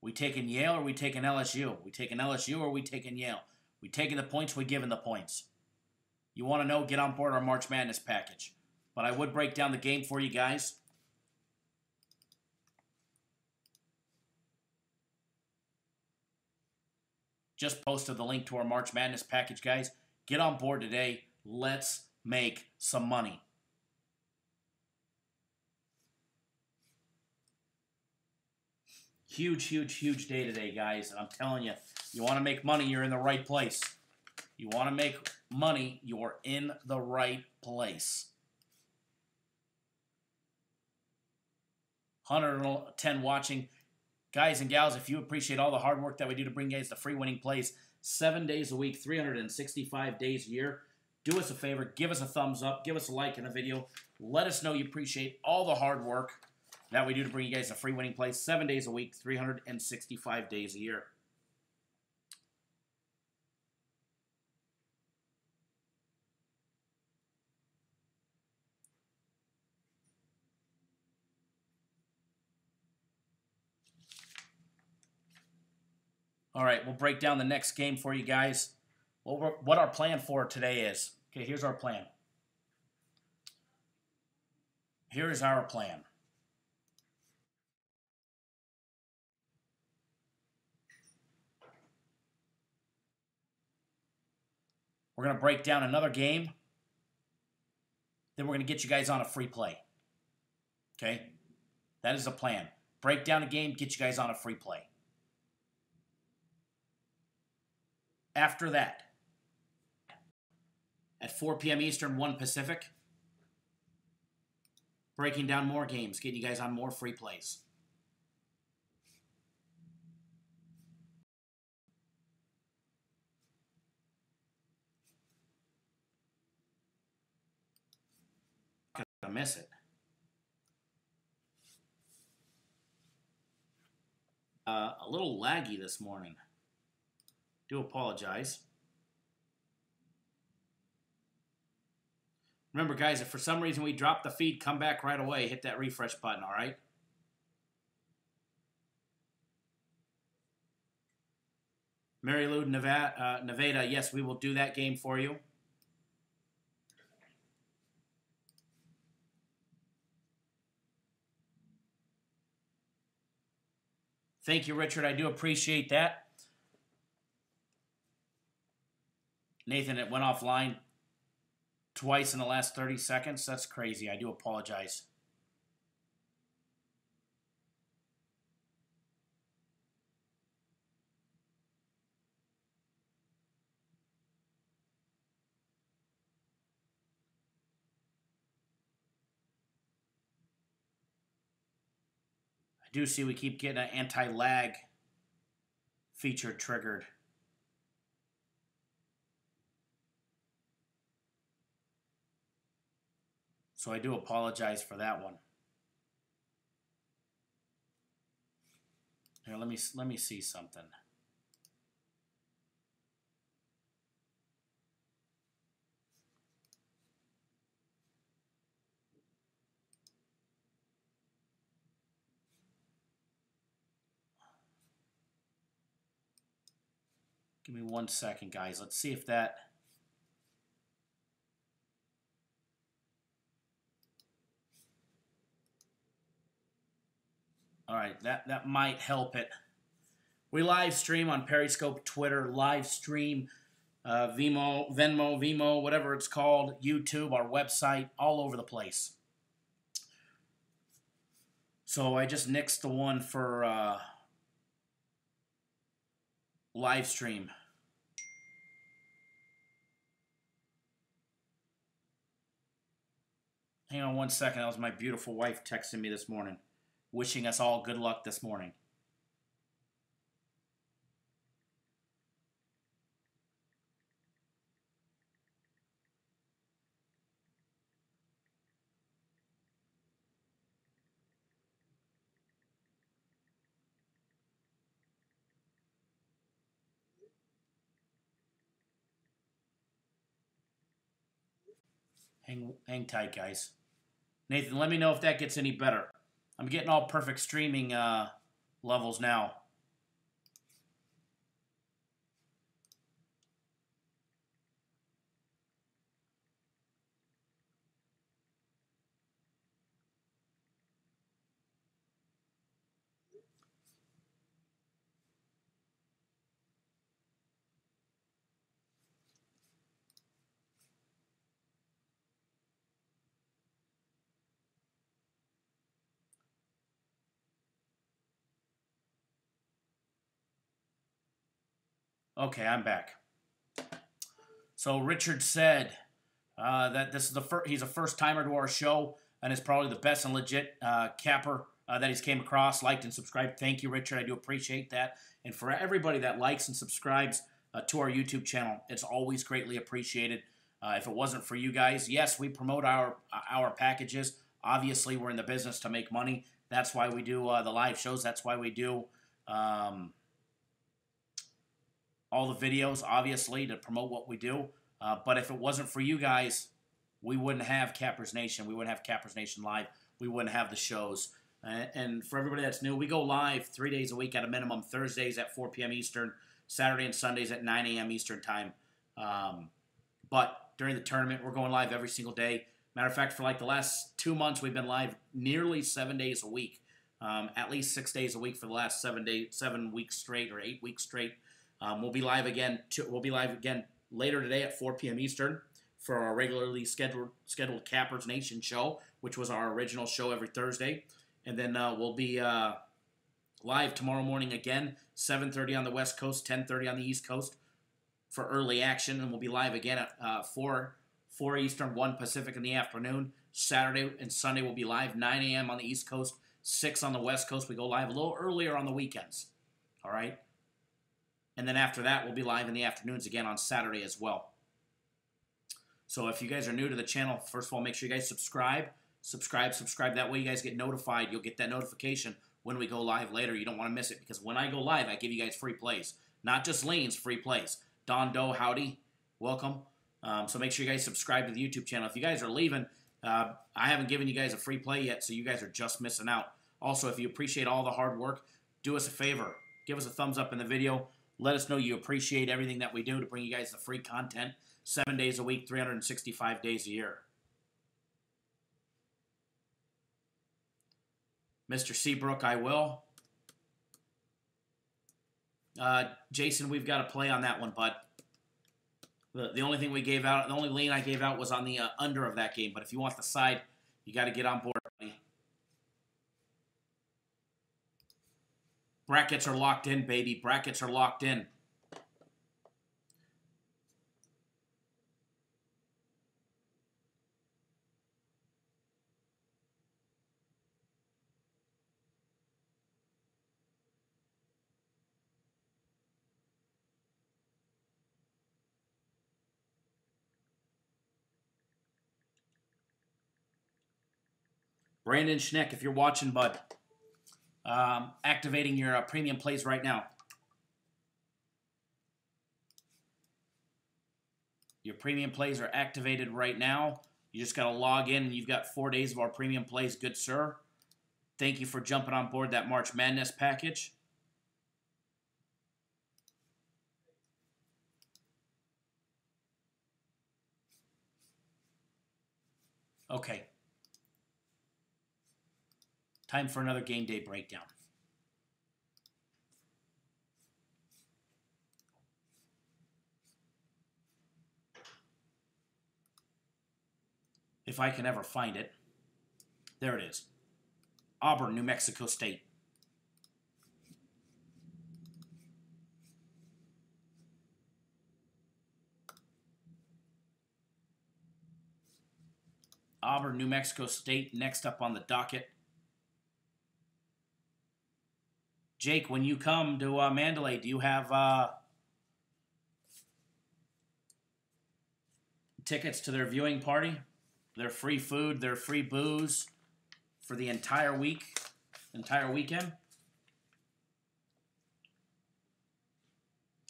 Speaker 2: We taking Yale or we taking LSU? We taking LSU or we taking Yale? We taking the points, we giving the points. You want to know, get on board our March Madness package. But I would break down the game for you guys. Just posted the link to our March Madness package, guys. Get on board today. Let's make some money. Huge, huge, huge day today, guys. And I'm telling you, you want to make money, you're in the right place. You want to make money, you're in the right place. 110 watching. Guys and gals, if you appreciate all the hard work that we do to bring you guys the free winning plays 7 days a week, 365 days a year, do us a favor, give us a thumbs up, give us a like in the video. Let us know you appreciate all the hard work that we do to bring you guys a free winning plays 7 days a week, 365 days a year. All right, we'll break down the next game for you guys. What our plan for today is. Okay, here's our plan. Here is our plan. We're going to break down another game. Then we're going to get you guys on a free play. Okay? That is the plan. Break down a game, get you guys on a free play. After that, at 4 p.m. Eastern, 1 Pacific, breaking down more games, getting you guys on more free plays. Gonna miss it. A little laggy this morning. Do apologize. Remember, guys, if for some reason we drop the feed, come back right away. Hit that refresh button, all right? Mary Lou, Nevada, yes, we will do that game for you. Thank you, Richard. I do appreciate that. Nathan, it went offline twice in the last 30 seconds. That's crazy. I do apologize. I do see we keep getting an anti-lag feature triggered. So I do apologize for that one. Here, let me see something. Give me 1 second, guys. Let's see if that... All right, that might help it. We live stream on Periscope, Twitter, live stream, Venmo, whatever it's called, YouTube, our website, all over the place. So I just nixed the one for live stream. Hang on 1 second. That was my beautiful wife texting me this morning, wishing us all good luck this morning. Hang tight, guys. Nathan, let me know if that gets any better. I'm getting all perfect streaming levels now. Okay, I'm back. So Richard said that this is he's a first timer to our show and is probably the best and legit capper that he's came across. Liked and subscribed. Thank you, Richard. I do appreciate that. And for everybody that likes and subscribes to our YouTube channel, it's always greatly appreciated. If it wasn't for you guys, yes, we promote our packages. Obviously, we're in the business to make money. That's why we do the live shows. That's why we do all the videos, obviously, to promote what we do. But if it wasn't for you guys, we wouldn't have Cappers Nation. We wouldn't have Cappers Nation Live. We wouldn't have the shows. And for everybody that's new, we go live 3 days a week at a minimum. Thursdays at 4 p.m. Eastern, Saturday and Sundays at 9 a.m. Eastern time. But during the tournament, we're going live every single day. Matter of fact, for like the last 2 months, we've been live nearly 7 days a week. At least 6 days a week for the last 7 weeks straight or 8 weeks straight. We'll be live again. We'll be live again later today at 4 p.m. Eastern for our regularly scheduled Cappers Nation show, which was our original show every Thursday. And then we'll be live tomorrow morning again, 7:30 on the West Coast, 10:30 on the East Coast for early action. And we'll be live again at 4 Eastern, 1 Pacific in the afternoon. Saturday and Sunday we'll be live 9 a.m. on the East Coast, 6 on the West Coast. We go live a little earlier on the weekends. All right? And then after that, we'll be live in the afternoons again on Saturday as well. So if you guys are new to the channel, first of all, make sure you guys subscribe. That way you guys get notified. You'll get that notification when we go live later. You don't want to miss it because when I go live, I give you guys free plays. Not just lanes, free plays. Don Doe, howdy. Welcome. So make sure you guys subscribe to the YouTube channel. If you guys are leaving, I haven't given you guys a free play yet, so you guys are just missing out. Also, if you appreciate all the hard work, do us a favor. Give us a thumbs up in the video. Let us know you appreciate everything that we do to bring you guys the free content 7 days a week, 365 days a year. Mr. Seabrook, I will. Jason, we've got to play on that one, bud. The only thing we gave out, the only lean I gave out was on the under of that game. But if you want the side, you got to get on board, buddy. Brackets are locked in, baby. Brackets are locked in. Brandon Schneck, if you're watching, bud, activating your premium plays right now. Your premium plays are activated right now. You just got to log in, and you've got 4 days of our premium plays, good sir. Thank you for jumping on board that March Madness package. Okay. Time for another game day breakdown. If I can ever find it. There it is. Auburn, New Mexico State. Auburn, New Mexico State, next up on the docket. Jake, when you come to Mandalay, do you have tickets to their viewing party? Their free food, their free booze for the entire week, entire weekend?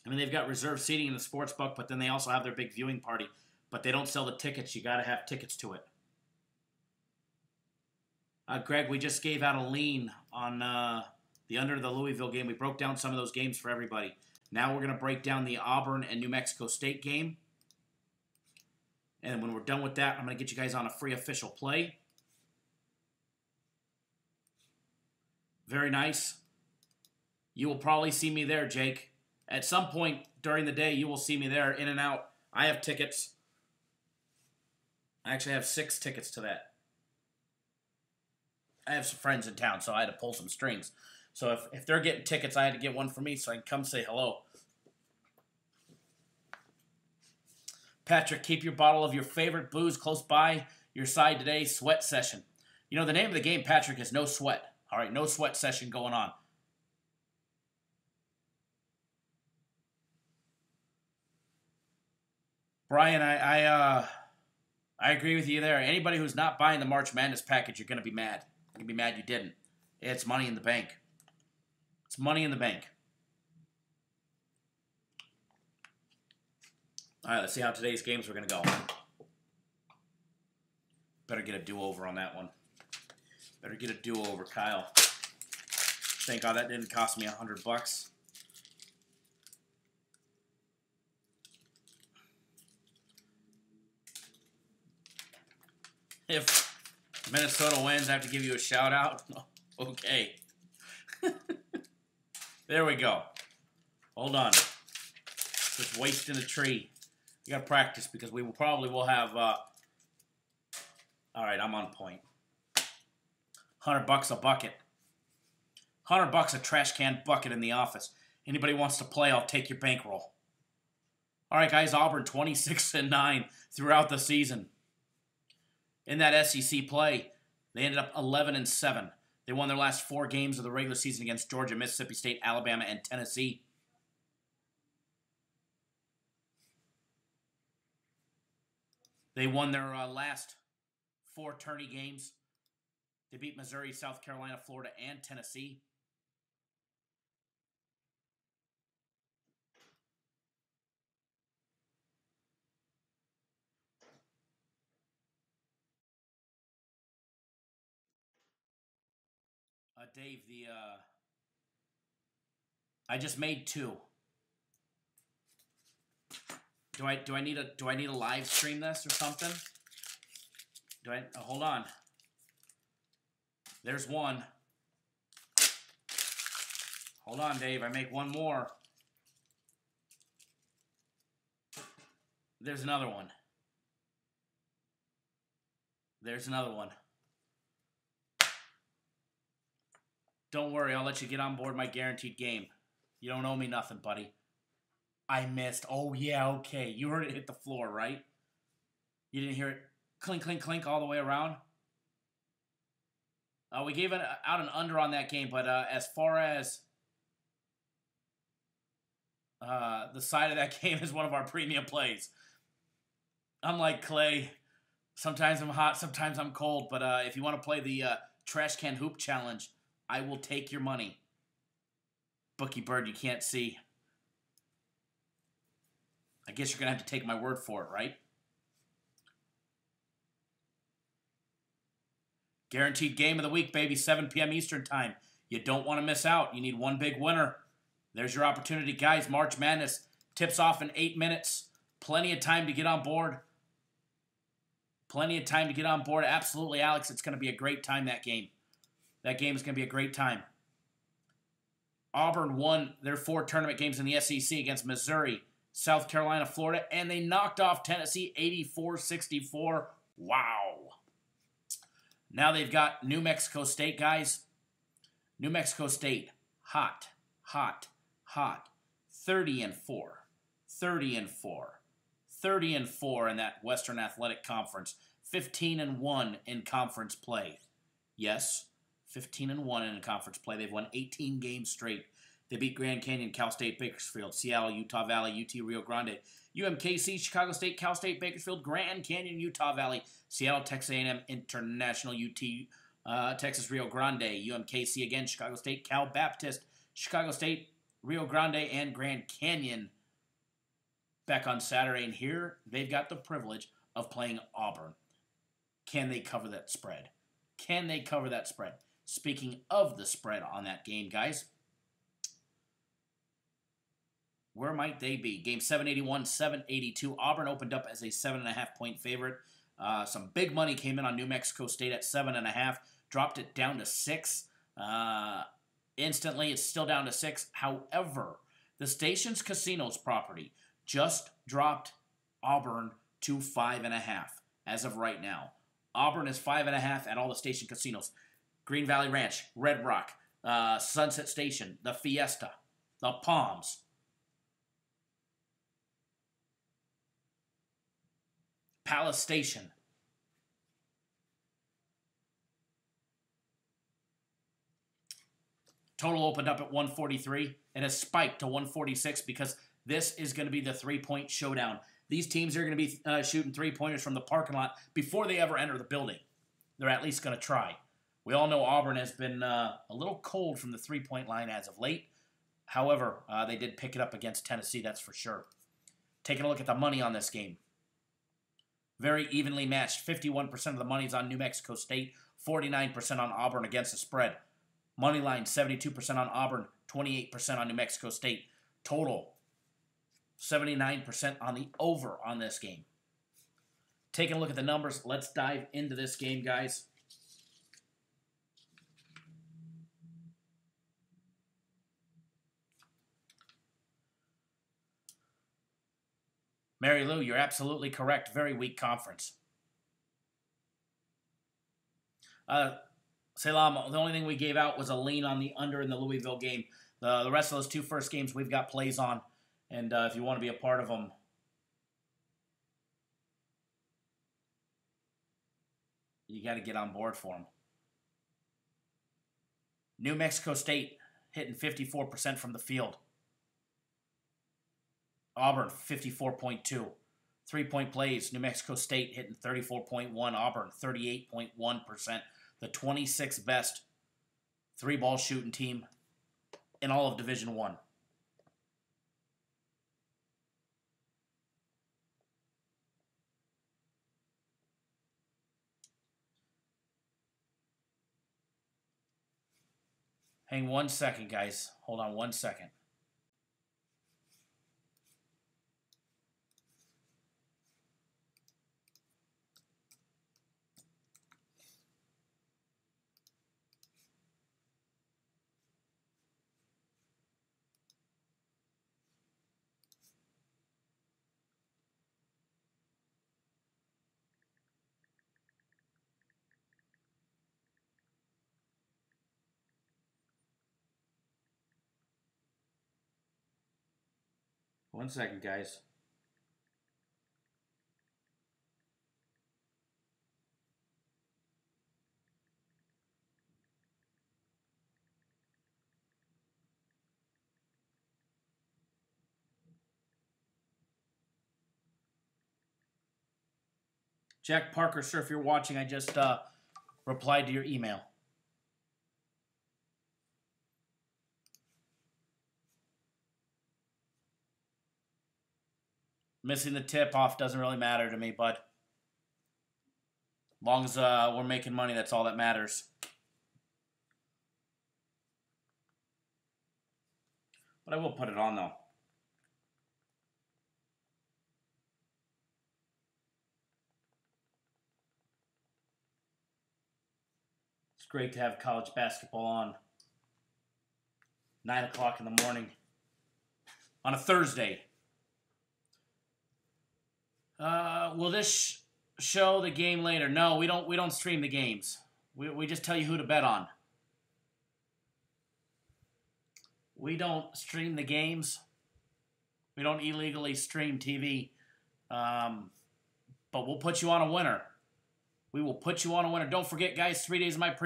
Speaker 2: I mean, they've got reserved seating in the sports book, but then they also have their big viewing party. But they don't sell the tickets. You got to have tickets to it. Greg, we just gave out a lean on the under the Louisville game. We broke down some of those games for everybody. Now we're going to break down the Auburn and New Mexico State game. And when we're done with that, I'm going to get you guys on a free official play. Very nice. You will probably see me there, Jake. At some point during the day, you will see me there, in and out. I have tickets. I actually have 6 tickets to that. I have some friends in town, so I had to pull some strings. So if they're getting tickets, I had to get one for me so I can come say hello. Patrick, keep your bottle of your favorite booze close by your side today. Sweat session. You know, the name of the game, Patrick, is No Sweat. All right, no sweat session going on. Brian, I agree with you there. Anybody who's not buying the March Madness package, you're going to be mad. You're going to be mad you didn't. It's money in the bank. It's money in the bank. All right, let's see how today's games are going to go. Better get a do-over on that one. Better get a do-over, Kyle. Thank God that didn't cost me $100. If Minnesota wins, I have to give you a shout-out. Okay. There we go. Hold on. Just wasting a tree. You got to practice because we probably will have... all right, I'm on point. $100 a bucket. $100 a trash can bucket in the office. Anybody wants to play, I'll take your bankroll. All right, guys, Auburn 26-9 throughout the season. In that SEC play, they ended up 11-7. They won their last 4 games of the regular season against Georgia, Mississippi State, Alabama, and Tennessee. They won their last 4 tourney games. They beat Missouri, South Carolina, Florida, and Tennessee. Dave, I just made 2. Do I need a live stream this or something? Hold on. There's one. Hold on, Dave. I make one more. There's another one. There's another one. Don't worry, I'll let you get on board my guaranteed game. You don't owe me nothing, buddy. I missed. Oh, yeah, okay. You heard it hit the floor, right? You didn't hear it clink, clink, clink all the way around? We gave out an under on that game, but as far as the side of that game is one of our premium plays. I'm like Clay. Sometimes I'm hot, sometimes I'm cold, but if you want to play the Trash Can Hoop Challenge, I will take your money. Bookie Bird, you can't see. I guess you're going to have to take my word for it, right? Guaranteed game of the week, baby, 7 p.m. Eastern time. You don't want to miss out. You need one big winner. There's your opportunity, guys. March Madness tips off in 8 minutes. Plenty of time to get on board. Plenty of time to get on board. Absolutely, Alex. It's going to be a great time, that game. That game is going to be a great time. Auburn won their 4 tournament games in the SEC against Missouri, South Carolina, Florida, and they knocked off Tennessee 84-64. Wow. Now they've got New Mexico State, guys. New Mexico State, hot, hot, hot. 30-4. 30-4. 30-4 in that Western Athletic Conference. 15-1 in conference play. Yes, 15-1 in conference play. They've won 18 games straight. They beat Grand Canyon, Cal State, Bakersfield, Seattle, Utah Valley, UT Rio Grande, UMKC, Chicago State, Cal State, Bakersfield, Grand Canyon, Utah Valley, Seattle, Texas A&M International, UT, Texas Rio Grande, UMKC again, Chicago State, Cal Baptist, Chicago State, Rio Grande, and Grand Canyon. Back on Saturday, and here they've got the privilege of playing Auburn. Can they cover that spread? Can they cover that spread? Speaking of the spread on that game, guys, where might they be? Game 781, 782. Auburn opened up as a 7.5-point favorite. Some big money came in on New Mexico State at 7.5. Dropped it down to 6. Instantly, it's still down to 6. However, the station's casinos property just dropped Auburn to 5.5 as of right now. Auburn is 5.5 at all the station casinos. Green Valley Ranch, Red Rock, Sunset Station, the Fiesta, the Palms, Palace Station. Total opened up at 143 and has spiked to 146 because this is going to be the three-point showdown. These teams are going to be shooting three-pointers from the parking lot before they ever enter the building. They're at least going to try. We all know Auburn has been a little cold from the three-point line as of late. However, they did pick it up against Tennessee, that's for sure. Taking a look at the money on this game. Very evenly matched. 51% of the money is on New Mexico State, 49% on Auburn against the spread. Money line, 72% on Auburn, 28% on New Mexico State. Total, 79% on the over on this game. Taking a look at the numbers, let's dive into this game, guys. Mary Lou, you're absolutely correct. Very weak conference. Salam, the only thing we gave out was a lean on the under in the Louisville game. The rest of those 2 first games we've got plays on. And if you want to be a part of them, you got to get on board for them. New Mexico State hitting 54% from the field. Auburn, 54.2. 3-point plays, New Mexico State hitting 34.1. Auburn, 38.1%. The 26th best 3-ball shooting team in all of Division I. Hang 1 second, guys. Hold on 1 second. 1 second, guys. Jack Parker, sir, if you're watching, I just replied to your email. Missing the tip-off doesn't really matter to me, bud. As long as we're making money, that's all that matters. But I will put it on, though. It's great to have college basketball on. 9 o'clock in the morning. On a Thursday. Will this show the game later? No, we don't stream the games. We just tell you who to bet on. We don't stream the games. We don't illegally stream TV. But we'll put you on a winner. We will put you on a winner. Don't forget, guys, 3 days of my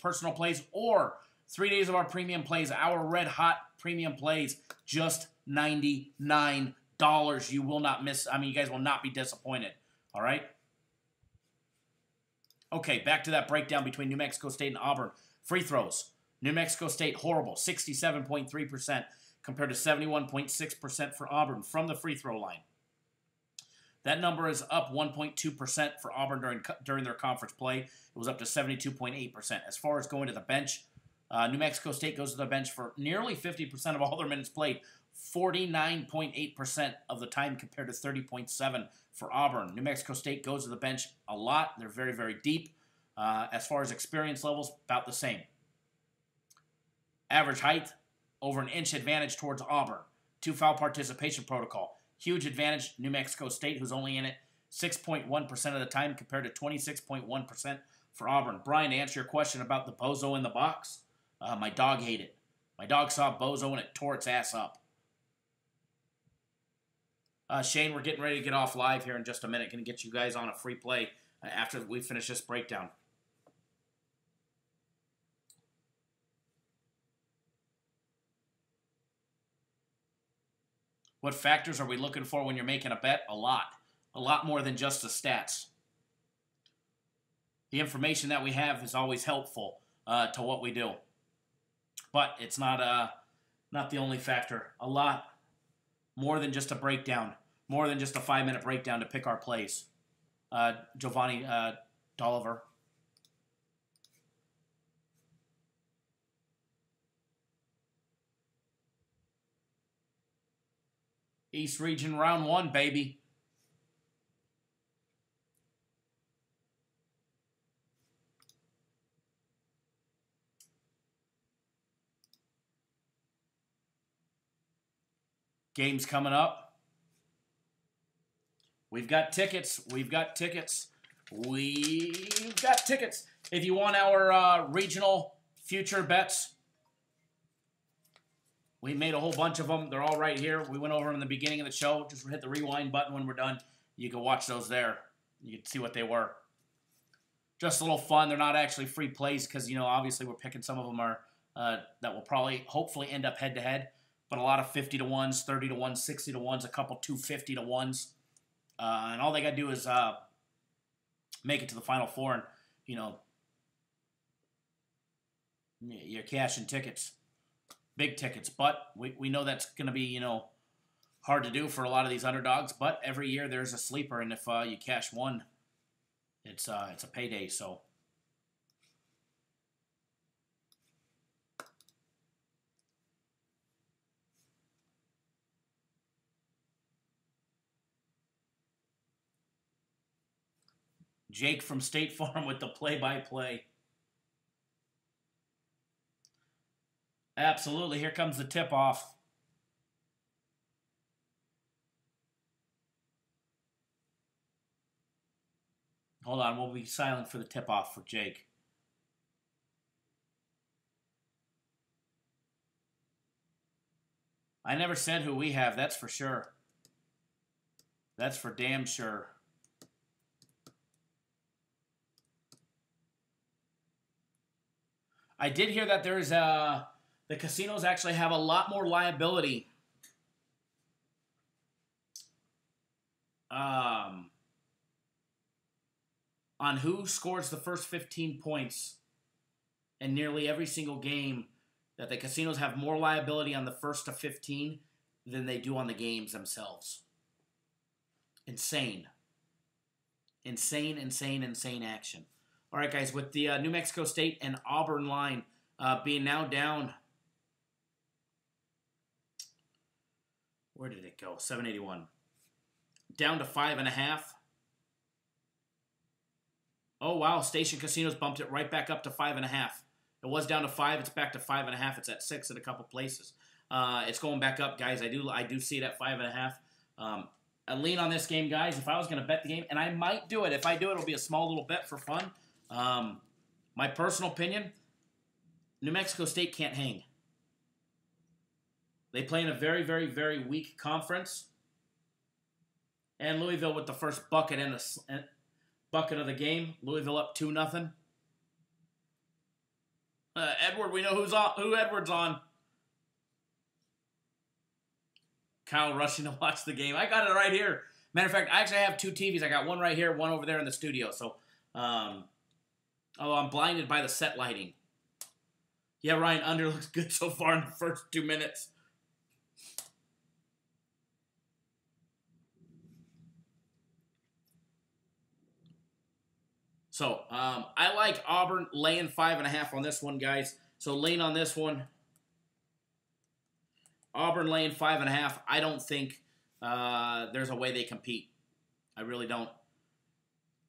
Speaker 2: personal plays or 3 days of our premium plays, our red hot premium plays, just $99. You will not miss. I mean, you guys will not be disappointed. All right? Okay, back to that breakdown between New Mexico State and Auburn. Free throws. New Mexico State, horrible, 67.3% compared to 71.6% for Auburn from the free throw line. That number is up 1.2% for Auburn during their conference play. It was up to 72.8%. As far as going to the bench, New Mexico State goes to the bench for nearly 50% of all their minutes played, 49.8% of the time compared to 30.7% for Auburn. New Mexico State goes to the bench a lot. They're very, very deep. As far as experience levels, about the same. Average height, over an inch advantage towards Auburn. 2 foul participation protocol. Huge advantage, New Mexico State, who's only in it 6.1% of the time compared to 26.1% for Auburn. Brian, to answer your question about the bozo in the box, my dog hated it. My dog saw bozo and it tore its ass up. Shane, we're getting ready to get off live here in just a minute. Going to get you guys on a free play after we finish this breakdown. What factors are we looking for when you're making a bet? A lot. A lot more than just the stats. The information that we have is always helpful to what we do. But it's not the only factor. A lot more than just a breakdown. More than just a 5-minute breakdown to pick our plays. Giovanni Dolliver. East Region round 1, baby. Games coming up. We've got tickets. We've got tickets. We've got tickets. If you want our regional future bets, we made a whole bunch of them. They're all right here. We went over them in the beginning of the show. Just hit the rewind button when we're done. You can watch those there. You can see what they were. Just a little fun. They're not actually free plays because, you know, obviously we're picking some of them are that will probably, hopefully end up head-to-head. But a lot of 50 to 1s, 30 to 1s, 60 to 1s, a couple 250 to 1s. And all they got to do is make it to the Final Four and, you know, you're cashing tickets. Big tickets, but we know that's going to be, you know, hard to do for a lot of these underdogs. But every year there's a sleeper, and if you cash one, it's a payday. So Jake from State Farm with the play-by-play. Absolutely. Here comes the tip-off. Hold on. We'll be silent for the tip-off for Jake. I never said who we have, that's for sure. That's for damn sure. I did hear that there's the casinos actually have a lot more liability on who scores the first 15 points in nearly every single game, that the casinos have more liability on the first to 15 than they do on the games themselves. Insane. Insane, insane, insane action. All right, guys, with the New Mexico State and Auburn line being now down. Where did it go? 781. Down to 5.5. Oh, wow. Station Casinos bumped it right back up to 5.5. It was down to 5. It's back to 5.5. It's at 6 in a couple places. It's going back up, guys. I do see it at 5.5. I lean on this game, guys. If I was going to bet the game, and I might do it. If I do it, it'll be a small little bet for fun. My personal opinion, New Mexico State can't hang. They play in a very, very, very weak conference. And Louisville with the first bucket of the game. Louisville up 2-0. Edward, we know who Edward's on. Kyle rushing to watch the game. I got it right here. Matter of fact, I actually have 2 TVs. I got one right here, one over there in the studio. So, I'm blinded by the set lighting. Yeah, Ryan, under looks good so far in the first 2 minutes. So, I like Auburn laying 5.5 on this one, guys. So, lean on this one. Auburn laying 5.5. I don't think there's a way they compete. I really don't.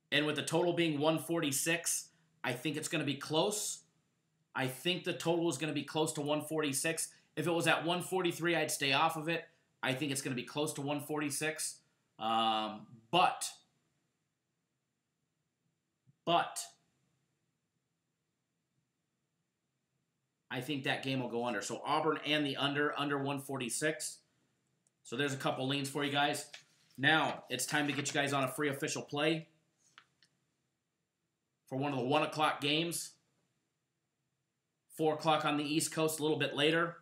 Speaker 2: And with the total being 146, I think it's going to be close. I think the total is going to be close to 146. If it was at 143, I'd stay off of it. I think it's going to be close to 146. But I think that game will go under. So Auburn and the under 146. So there's a couple leans for you guys. Now, it's time to get you guys on a free official play for one of the 1 o'clock games. 4 o'clock on the East Coast, a little bit later.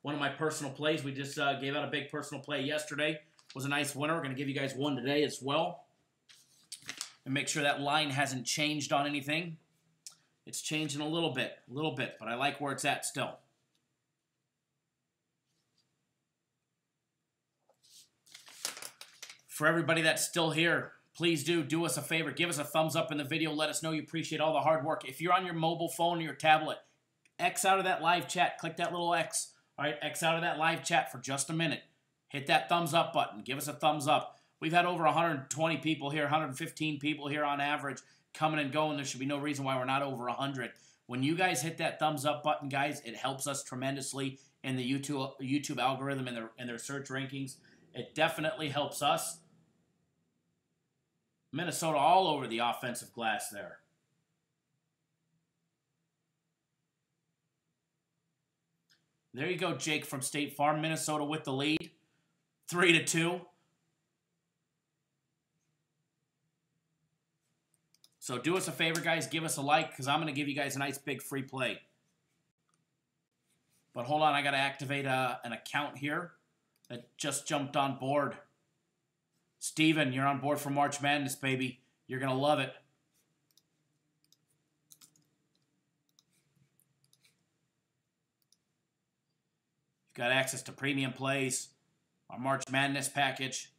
Speaker 2: One of my personal plays. We just gave out a big personal play yesterday. Was a nice winner. We're going to give you guys one today as well. And make sure that line hasn't changed on anything. It's changing a little bit, but I like where it's at still. For everybody that's still here, please do us a favor. Give us a thumbs up in the video. Let us know you appreciate all the hard work. If you're on your mobile phone or your tablet, X out of that live chat. Click that little X. All right, X out of that live chat for just a minute. Hit that thumbs up button. Give us a thumbs up. We've had over 120 people here, 115 people here on average coming and going. There should be no reason why we're not over 100. When you guys hit that thumbs up button, guys, it helps us tremendously in the YouTube algorithm and their search rankings. It definitely helps us. Minnesota all over the offensive glass there. There you go, Jake from State Farm. Minnesota with the lead. 3-2. So do us a favor, guys. Give us a like, because I'm going to give you guys a nice big free play. But hold on. I got to activate an account here that just jumped on board. Steven, you're on board for March Madness, baby. You're going to love it. You've got access to premium plays, our March Madness package,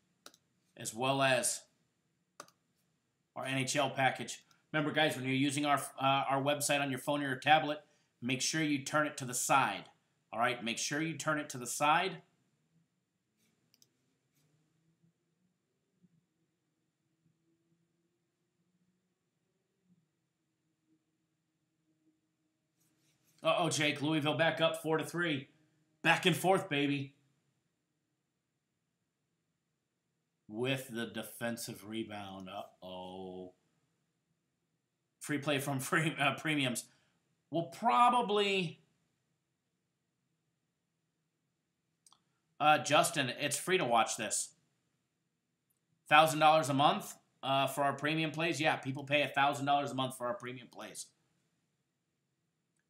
Speaker 2: as well as our NHL package. Remember, guys, when you're using our website on your phone or your tablet, make sure you turn it to the side. All right? Make sure you turn it to the side. Uh-oh, Jake. Louisville back up 4-3. Back and forth, baby. With the defensive rebound. Uh-oh. Free play from premiums. We'll probably Justin, it's free to watch this. $1,000 a month for our premium plays. Yeah, people pay $1,000 a month for our premium plays.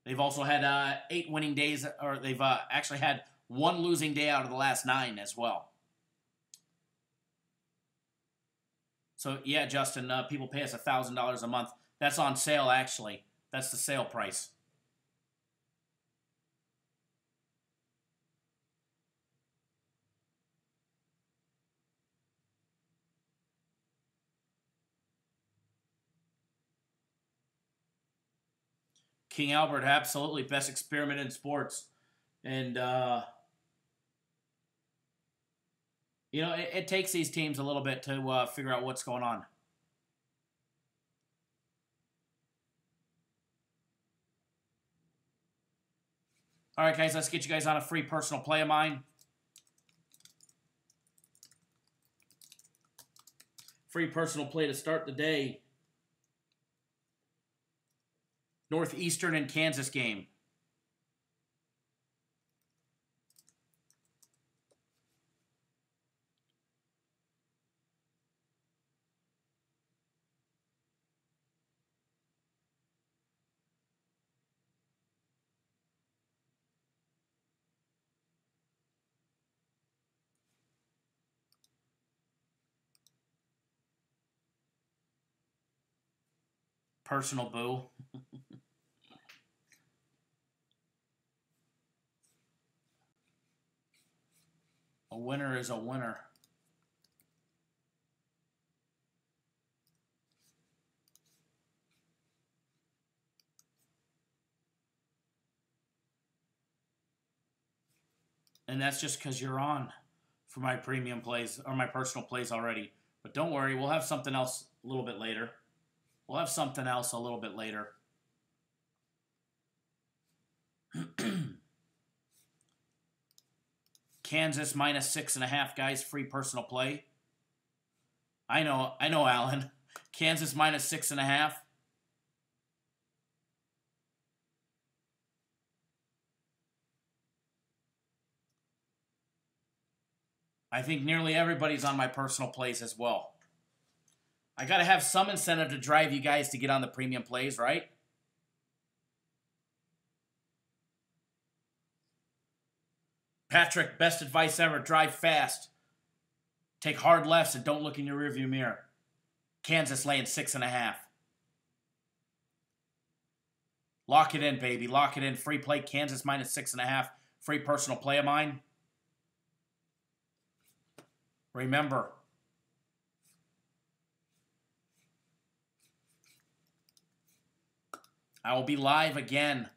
Speaker 2: They've also had 8 winning days, or they've actually had 1 losing day out of the last 9 as well. So, yeah, Justin, people pay us $1,000 a month. That's on sale, actually. That's the sale price. King Albert, absolutely best experiment in sports. And, you know, it takes these teams a little bit to figure out what's going on. All right, guys, let's get you guys on a free personal play of mine. Free personal play to start the day. Northeastern and Kansas game. Personal boo. A winner is a winner. And that's just because you're on for my premium plays or my personal plays already. But don't worry, we'll have something else a little bit later. We'll have something else a little bit later. Kansas minus 6.5, guys. Free personal play. I know, Alan. Kansas minus 6.5. I think nearly everybody's on my personal plays as well. I got to have some incentive to drive you guys to get on the premium plays, right? Patrick, best advice ever. Drive fast. Take hard lefts and don't look in your rearview mirror. Kansas laying 6.5. Lock it in, baby. Lock it in. Free play. Kansas minus 6.5. Free personal play of mine. Remember, I will be live again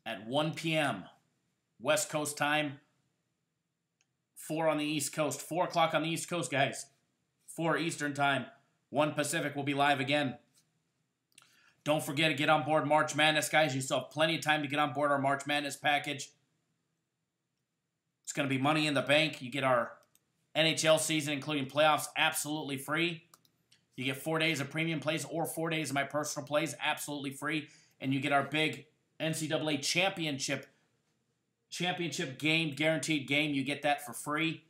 Speaker 2: at 1 p.m. West Coast time, 4 on the East Coast. 4 o'clock on the East Coast, guys. 4 Eastern time, 1 Pacific. Will be live again. Don't forget to get on board March Madness, guys. You still have plenty of time to get on board our March Madness package. It's going to be money in the bank. You get our NHL season, including playoffs, absolutely free. You get 4 days of premium plays or 4 days of my personal plays, absolutely free. And you get our big NCAA championship game, guaranteed game. You get that for free.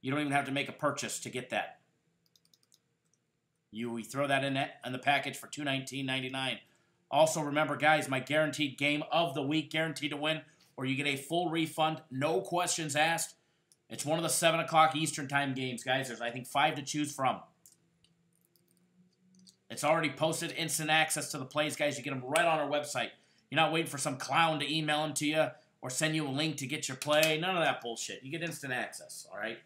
Speaker 2: You don't even have to make a purchase to get that. We throw that in the package for $219.99. Also, remember, guys, my guaranteed game of the week, guaranteed to win, or you get a full refund, no questions asked. It's one of the 7 o'clock Eastern time games, guys. There's, I think, 5 to choose from. It's already posted, instant access to the plays, guys. You get them right on our website. You're not waiting for some clown to email them to you or send you a link to get your play. None of that bullshit. You get instant access, all right?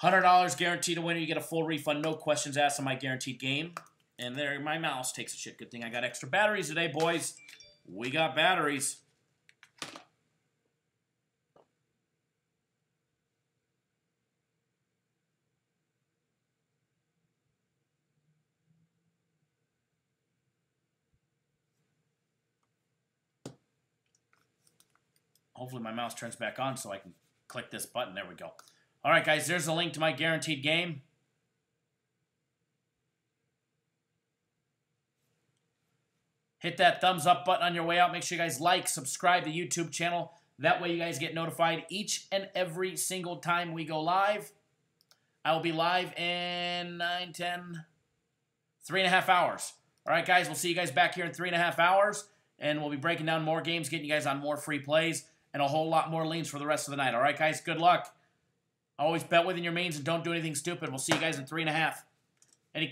Speaker 2: $100 guaranteed to win. You get a full refund, no questions asked on my guaranteed game. And there, my mouse takes a shit. Good thing I got extra batteries today, boys. We got batteries. Hopefully my mouse turns back on so I can click this button. There we go. All right, guys, there's a link to my guaranteed game. Hit that thumbs up button on your way out. Make sure you guys like, subscribe to the YouTube channel. That way you guys get notified each and every single time we go live. I will be live in 9, 10, 3.5 hours. All right, guys, we'll see you guys back here in 3.5 hours, and we'll be breaking down more games, getting you guys on more free plays, and a whole lot more leans for the rest of the night. All right, guys, good luck. Always bet within your means and don't do anything stupid. We'll see you guys in 3.5. Any